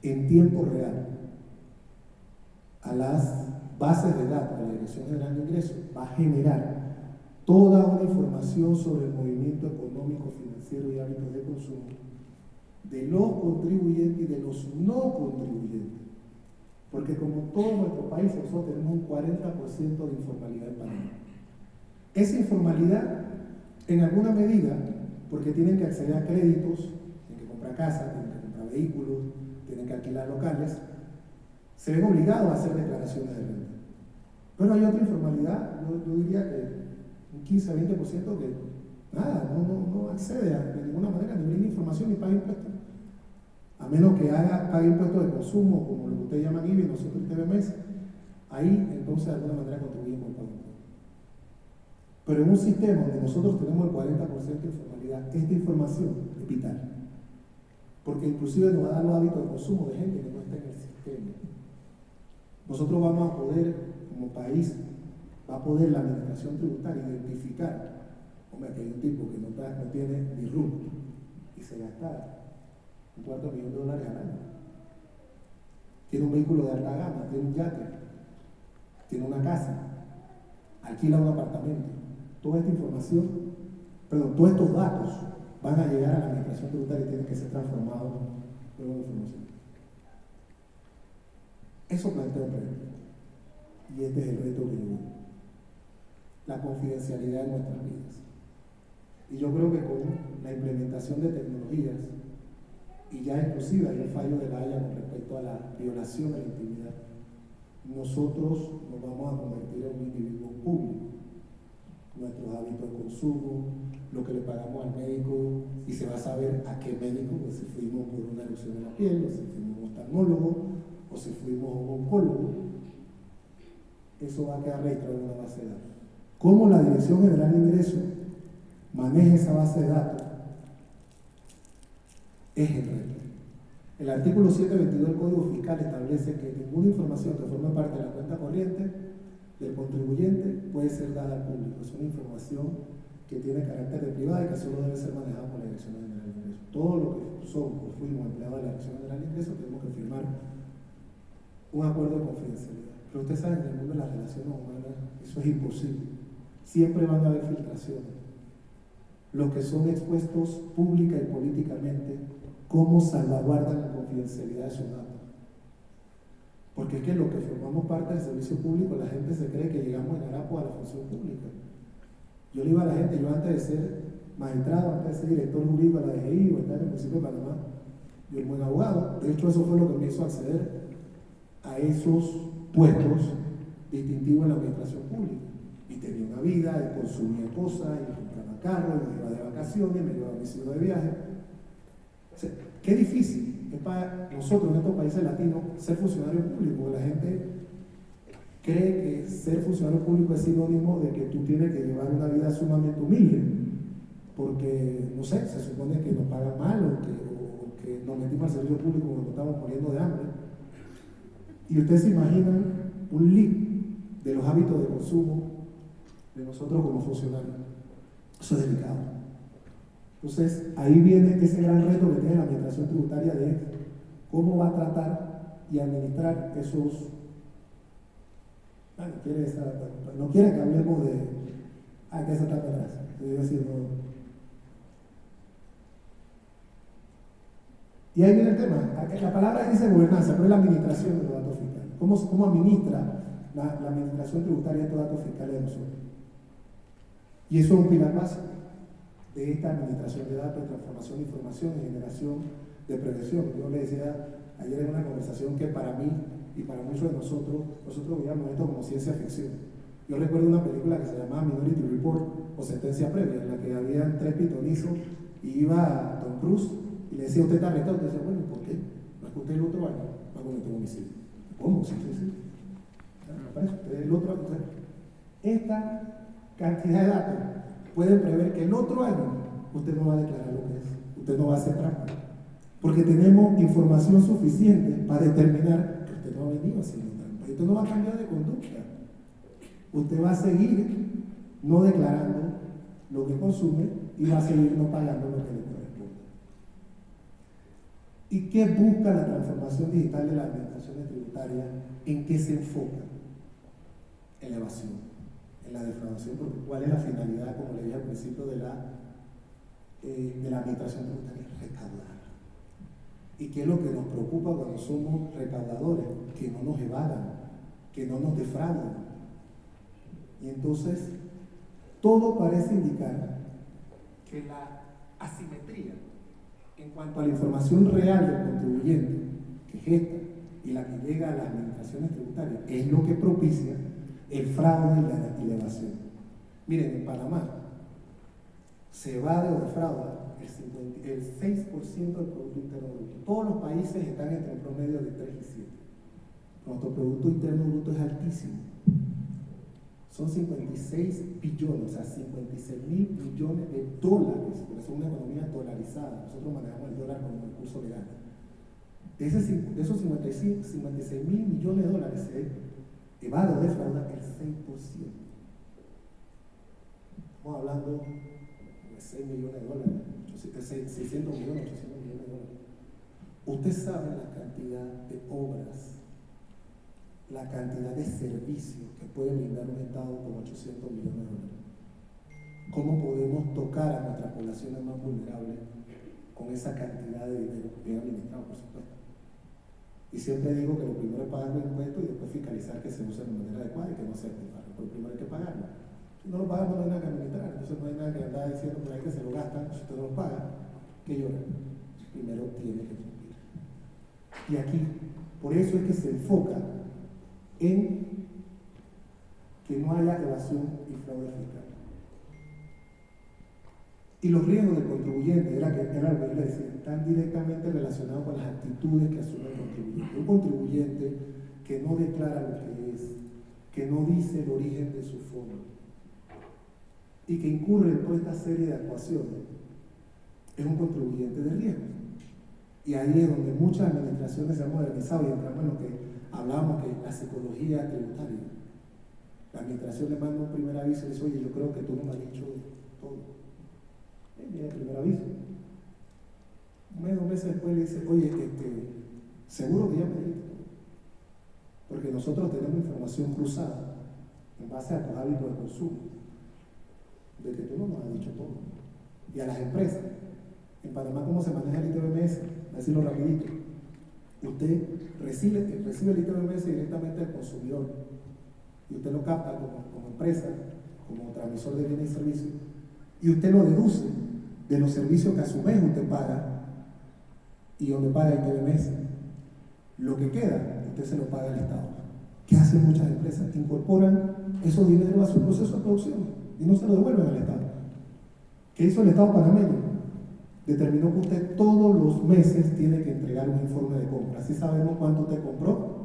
en tiempo real a las bases de datos de la Dirección General de Ingresos va a generar toda una información sobre el movimiento económico, financiero y hábitos de consumo de los contribuyentes y de los no contribuyentes. Porque como todo nuestro país, nosotros tenemos un 40% de informalidad en Panamá. Esa informalidad, en alguna medida, porque tienen que acceder a créditos, tienen que comprar casas, tienen que comprar vehículos, tienen que alquilar locales, se ven obligados a hacer declaraciones de renta. Pero hay otra informalidad, yo diría que un 15-20% que nada, no accede de ninguna manera, ni brinda información ni paga impuestos. A menos que pague impuestos de consumo, como lo que ustedes llaman IVA y nosotros TVMS, ahí entonces de alguna manera contribuimos al pago de impuestos. Pero en un sistema donde nosotros tenemos el 40% de informalidad, esta información es vital. Porque inclusive nos va a dar los hábitos de consumo de gente que no está en el sistema. Nosotros vamos a poder, como país, va a poder la administración tributaria identificar, hombre, que hay un tipo que no tiene ni RUT y se gasta $250,000 al año. Tiene un vehículo de alta gama, tiene un yate, tiene una casa, alquila un apartamento. Toda esta información, todos estos datos van a llegar a la administración tributaria y tienen que ser transformados en información. Eso plantea un reto. Y este es el reto que yo veo. La confidencialidad de nuestras vidas. Y yo creo que con la implementación de tecnologías, y ya inclusive hay un fallo de la Haya con respecto a la violación de la intimidad, nosotros nos vamos a convertir en un individuo público. Nuestros hábitos de consumo, lo que le pagamos al médico, y se va a saber a qué médico, pues si fuimos por una erupción de la piel, o si fuimos a un oftalmólogo, o si fuimos a un oncólogo, eso va a quedar registrado en una base de datos. ¿Cómo la Dirección General de Ingresos maneja esa base de datos? Es el reto. El artículo 722 del Código Fiscal establece que ninguna información que forme parte de la cuenta corriente del contribuyente puede ser dada al público. Es una información que tiene carácter de privada y que solo debe ser manejada por la Dirección General de Ingresos. Todo lo que somos o fuimos empleados de la Dirección General de Ingresos tenemos que firmar un acuerdo de confidencialidad. Pero ustedes saben, en el mundo de las relaciones humanas eso es imposible. Siempre van a haber filtraciones. Los que son expuestos pública y políticamente, cómo salvaguardan la confidencialidad de sus datos. Porque es que los que formamos parte del servicio público, la gente se cree que llegamos en harapo a la función pública. Yo le digo a la gente, yo antes de ser magistrado, antes de ser director jurídico de la DGI o estar en el municipio de Panamá, yo era un buen abogado. De hecho, eso fue lo que me hizo acceder a esos puestos distintivos en la administración pública. Y tenía una vida, y consumía cosas, y compraba carros, y me iba de vacaciones, me llevaba a mi ciudad de viaje. O sea, qué difícil es para nosotros en estos países latinos ser funcionario público, porque la gente cree que ser funcionario público es sinónimo de que tú tienes que llevar una vida sumamente humilde, porque, no sé, se supone que nos pagan mal o que nos metimos al servicio público cuando nos estamos muriendo de hambre. Y ustedes se imaginan un leak de los hábitos de consumo de nosotros como funcionarios. Eso es delicado. Entonces, ahí viene ese gran reto que tiene la administración tributaria de cómo va a tratar y administrar esos... no quiere que hablemos de... que esa está atrás. Estoy diciendo... Y ahí viene el tema. La palabra dice gobernanza, pero es la administración de los datos fiscales. ¿Cómo administra la administración tributaria estos datos fiscales de nosotros? Y eso es un pilar básico de esta administración de datos, de transformación de información y generación de prevención. Yo le decía ayer en una conversación que para mí y para muchos de nosotros veíamos esto como ciencia ficción. Yo recuerdo una película que se llamaba Minority Report o Sentencia Previa, en la que habían 3 pitonizos y iba Tom Cruise y le decía, usted está arrestado. Y decía, bueno, ¿por qué? No es que usted el otro año va a cometer un homicidio. ¿Cómo? Sí. Usted el otro año. Esta cantidad de datos pueden prever que el otro año usted no va a declarar lo que es, usted no va a hacer trampa, porque tenemos información suficiente para determinar que usted no ha venido haciendo trampa, y usted no va a cambiar de conducta, usted va a seguir no declarando lo que consume y va a seguir no pagando lo que le corresponde. ¿Y qué busca la transformación digital de las administraciones tributarias? ¿En qué se enfoca? En la evasión, en la defraudación, porque ¿cuál es la finalidad, como le dije al principio, de la administración tributaria? Recaudar. ¿Y qué es lo que nos preocupa cuando somos recaudadores? Que no nos evadan, que no nos defraudan. Y entonces, todo parece indicar que la asimetría en cuanto a la información real del contribuyente que gesta y la que llega a las administraciones tributarias es lo que propicia el fraude y la evasión. Miren, en Panamá se evade o defrauda el 6% del Producto Interno Bruto. Todos los países están entre el promedio de 3 y 7. Nuestro Producto Interno Bruto es altísimo. Son 56 billones, o sea, 56 mil millones de dólares, porque es una economía dolarizada. Nosotros manejamos el dólar como recurso legal. De esos 56 mil millones de dólares se evade o defrauda el 6%. Estamos hablando de 6 millones de dólares, 600 millones, 800 millones de dólares. Usted sabe la cantidad de obras, la cantidad de servicios que puede brindar un Estado con 800 millones de dólares. ¿Cómo podemos tocar a nuestras poblaciones más vulnerables con esa cantidad de dinero bien administrado, por supuesto? Y siempre digo que lo primero es pagar los impuestos y después fiscalizar que se use de manera adecuada y que no se despilfarre. Pero primero hay que pagarlo. Si no lo pagamos no hay nada que administrar, entonces no hay nada que andar diciendo por ahí que se lo gastan. Si usted no lo paga, que llora. Primero tiene que cumplir. Y aquí, por eso es que se enfoca en que no haya evasión y fraude fiscal. Y los riesgos del contribuyente, era lo que yo le decía, están directamente relacionados con las actitudes que asume el contribuyente. Un contribuyente que no declara lo que es, que no dice el origen de su fondo y que incurre en toda esta serie de actuaciones, es un contribuyente de riesgo. Y ahí es donde muchas administraciones se han modernizado y entramos en lo que hablamos, que es la psicología tributaria. La administración le manda un primer aviso y dice, oye, yo creo que tú no me has dicho todo. Viene el primer aviso. Un mes, 2 meses después le dice, oye, seguro que ya me dijiste todo. Porque nosotros tenemos información cruzada en base a tus hábitos de consumo, de que tú no nos has dicho todo. Y a las empresas, en Panamá, ¿cómo se maneja el ITBMS? Voy a decirlo rapidito. Usted recibe el ITBMS directamente del consumidor y usted lo capta como empresa, como transmisor de bienes y servicios, y usted lo deduce de los servicios que a su vez usted paga y donde paga el ITBMS. Lo que queda, usted se lo paga al Estado. ¿Qué hacen muchas empresas? Incorporan esos dineros a su proceso de producción y no se lo devuelven al Estado. ¿Qué hizo el Estado panameño? Determinó que usted todos los meses tiene que entregar un informe de compra. Así sabemos cuánto usted compró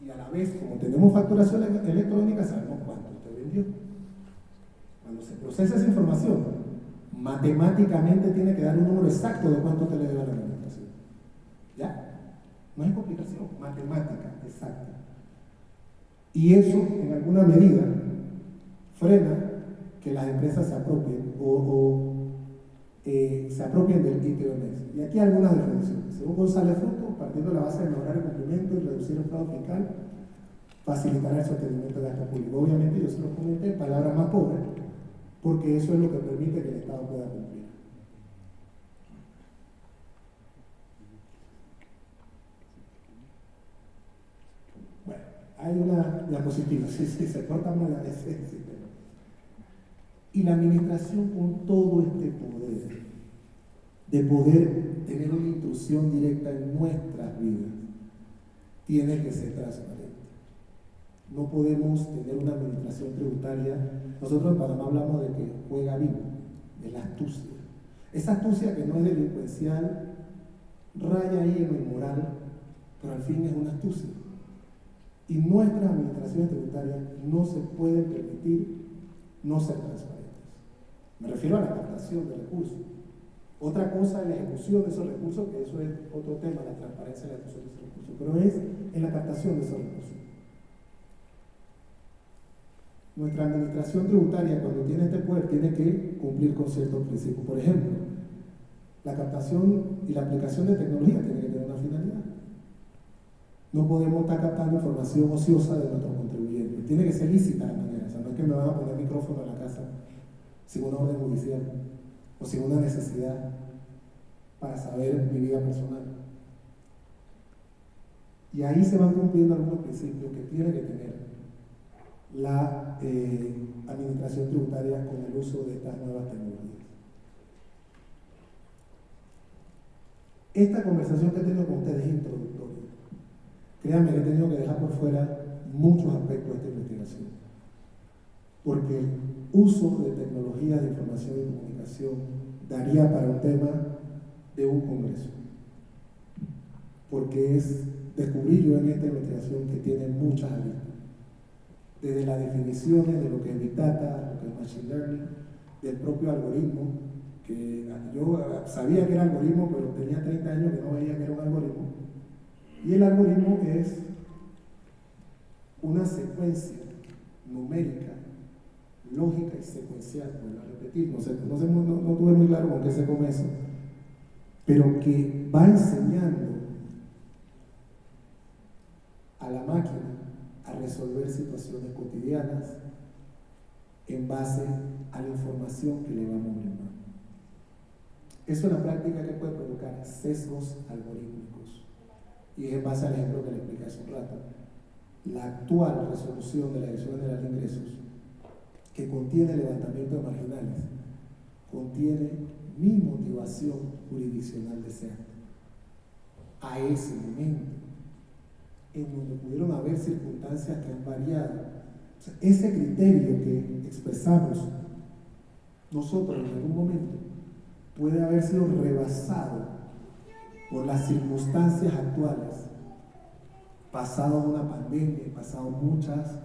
y a la vez, como tenemos facturación electrónica, sabemos cuánto usted vendió. Cuando se procesa esa información, matemáticamente tiene que dar un número exacto de cuánto usted le debe a la administración. ¿Ya? No hay complicación, matemática exacta. Y eso, en alguna medida, frena que las empresas se apropien se apropien del ITBMS. Y aquí hay algunas definiciones. Según González Fruto, partiendo de la base de mejorar el cumplimiento y reducir el fraude fiscal, facilitará el sostenimiento de gasto público. Obviamente, yo se lo comenté en palabras más pobres, porque eso es lo que permite que el Estado pueda cumplir. Bueno, hay una diapositiva, sí, se corta mal la veces, sí, pero... Y la administración, con todo este poder, de poder tener una intrusión directa en nuestras vidas, tiene que ser transparente. No podemos tener una administración tributaria. Nosotros en Panamá hablamos de que juega vivo, de la astucia. Esa astucia que no es delincuencial, raya ahí en lo inmoral, pero al fin es una astucia. Y nuestras administraciones tributarias no se pueden permitir no ser transparentes. Me refiero a la captación de recursos. Otra cosa es la ejecución de esos recursos, que eso es otro tema, la transparencia de la ejecución de esos recursos, pero es en la captación de esos recursos. Nuestra administración tributaria, cuando tiene este poder, tiene que cumplir con ciertos principios. Por ejemplo, la captación y la aplicación de tecnología tiene que tener una finalidad. No podemos estar captando información ociosa de nuestros contribuyentes. Tiene que ser lícita la manera. O sea, no es que me van a poner micrófono en la casa sin una orden judicial o sin una necesidad para saber mi vida personal. Y ahí se van cumpliendo algunos principios que tiene que tener la administración tributaria con el uso de estas nuevas tecnologías. Esta conversación que he tenido con ustedes es introductoria. Créanme que he tenido que dejar por fuera muchos aspectos de esta investigación, porque el uso de tecnologías de información y comunicación daría para un tema de un congreso, porque descubrí yo en esta investigación que tiene muchas aristas, desde las definiciones de lo que es Big Data, lo que es Machine Learning, del propio algoritmo, que yo sabía que era algoritmo, pero tenía 30 años que no veía que era un algoritmo. Y el algoritmo es una secuencia numérica, lógica y secuencial, vuelvo a repetir, no tuve muy claro con qué se come eso, pero que va enseñando a la máquina a resolver situaciones cotidianas en base a la información que le vamos brindando. Es una práctica que puede provocar sesgos algorítmicos. Y es en base al ejemplo que le expliqué hace un rato. La actual resolución de la Dirección General de Ingresos, que contiene levantamiento de marginales, contiene mi motivación jurisdiccional de ese acto. A ese momento, en donde pudieron haber circunstancias que han variado. O sea, ese criterio que expresamos nosotros en algún momento puede haber sido rebasado por las circunstancias actuales, pasado una pandemia, pasado muchas,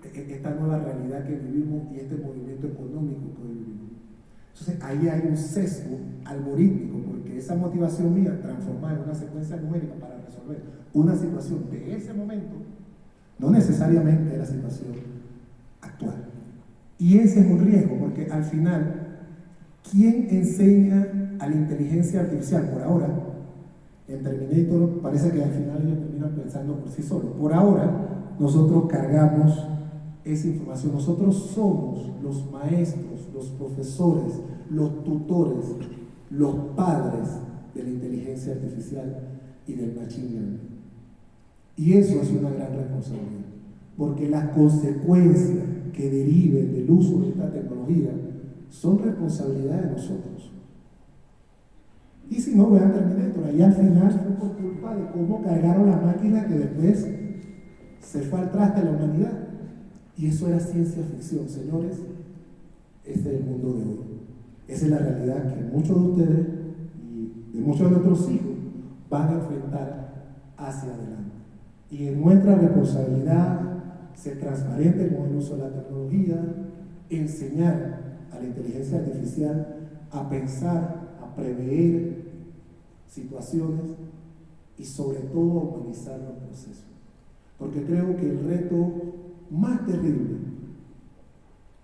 esta nueva realidad que vivimos y este movimiento económico que vivimos. Entonces ahí hay un sesgo algorítmico, porque esa motivación mía transformada en una secuencia numérica para resolver una situación de ese momento no necesariamente la situación actual. Y ese es un riesgo, porque al final, ¿quién enseña a la inteligencia artificial? Por ahora, en Terminator parece que al final ellos terminan pensando por sí solos. Por ahora, nosotros cargamos esa información. Nosotros somos los maestros, los profesores, los tutores, los padres de la inteligencia artificial y del machine learning. Y eso es una gran responsabilidad, porque las consecuencias que deriven del uso de esta tecnología son responsabilidad de nosotros. Y si no, vean Terminator, ahí al final fue por culpa de cómo cargaron la máquina que después se fue al traste de la humanidad. Y eso era ciencia ficción, señores. Ese es el mundo de hoy. Esa es la realidad que muchos de ustedes y de muchos de nuestros hijos van a enfrentar hacia adelante. Y es nuestra responsabilidad ser transparente con el uso de la tecnología, enseñar a la inteligencia artificial a pensar, a prever situaciones y sobre todo a humanizar los procesos. Porque creo que el reto más terrible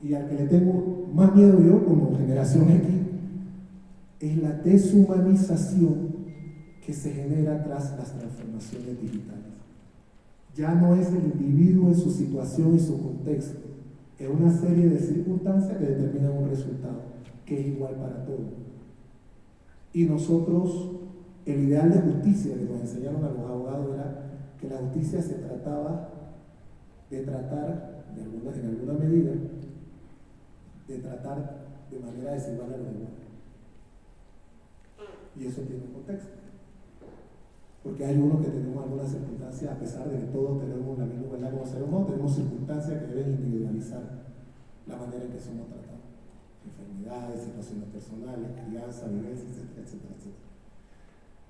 y al que le tengo más miedo yo como generación X es la deshumanización que se genera tras las transformaciones digitales. Ya no es el individuo en su situación y su contexto, es una serie de circunstancias que determinan un resultado que es igual para todos. Y nosotros, el ideal de justicia que nos enseñaron a los abogados era que la justicia se trataba de tratar, en alguna medida, de tratar de manera desigual a los demás. Y eso tiene un contexto. Porque hay unos que tenemos algunas circunstancias, a pesar de que todos tenemos la misma igualdad como seres humanos, tenemos circunstancias que deben individualizar la manera en que somos tratados. Enfermedades, situaciones personales, crianza, vivencia, etcétera, etcétera, etcétera.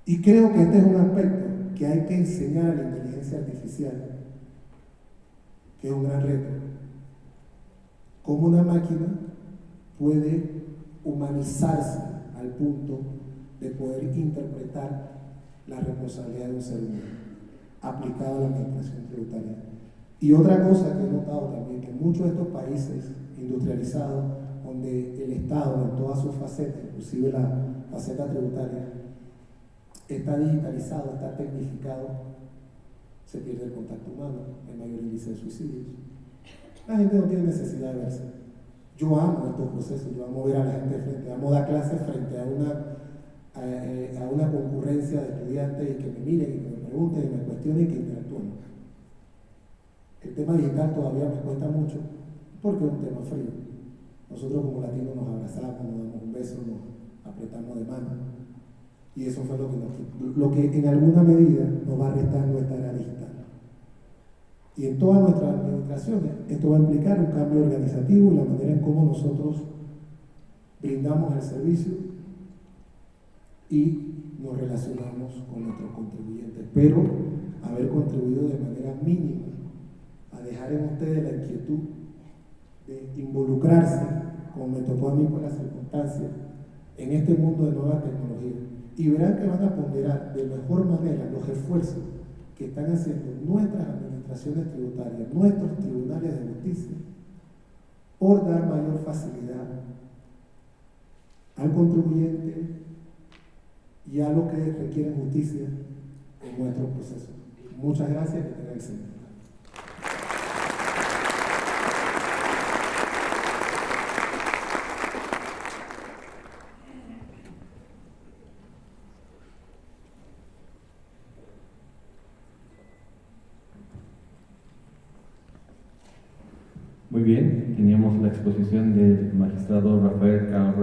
Y creo que este es un aspecto que hay que enseñar a la inteligencia artificial, que es un gran reto. Cómo una máquina puede humanizarse al punto de poder interpretar la responsabilidad de un ser humano aplicada a la administración tributaria. Y otra cosa que he notado también, que en muchos de estos países industrializados, donde el Estado en todas sus facetas, inclusive la faceta tributaria, está digitalizado, está tecnificado, se pierde el contacto humano, hay mayor índice de suicidios. La gente no tiene necesidad de verse. Yo amo estos procesos, yo amo ver a la gente frente, amo dar clases frente a una concurrencia de estudiantes y que me miren y que me pregunten y me cuestionen y que interactúen. El tema digital todavía me cuesta mucho porque es un tema frío. Nosotros como latinos nos abrazamos, nos damos un beso, nos apretamos de mano. Y eso fue lo que en alguna medida nos va a restar nuestra era digital. Y en todas nuestras administraciones esto va a implicar un cambio organizativo y la manera en cómo nosotros brindamos el servicio y nos relacionamos con nuestros contribuyentes. Pero haber contribuido de manera mínima a dejar en ustedes la inquietud de involucrarse, como me tocó a mí por las circunstancias, en este mundo de nuevas tecnologías. Y verán que van a ponderar de mejor manera los esfuerzos que están haciendo nuestras administraciones tributarias, nuestros tribunales de justicia, por dar mayor facilidad al contribuyente y a los que requieren justicia en nuestros procesos. Muchas gracias, que tengan excelente. Muy bien, teníamos la exposición del magistrado Rafael Cabral.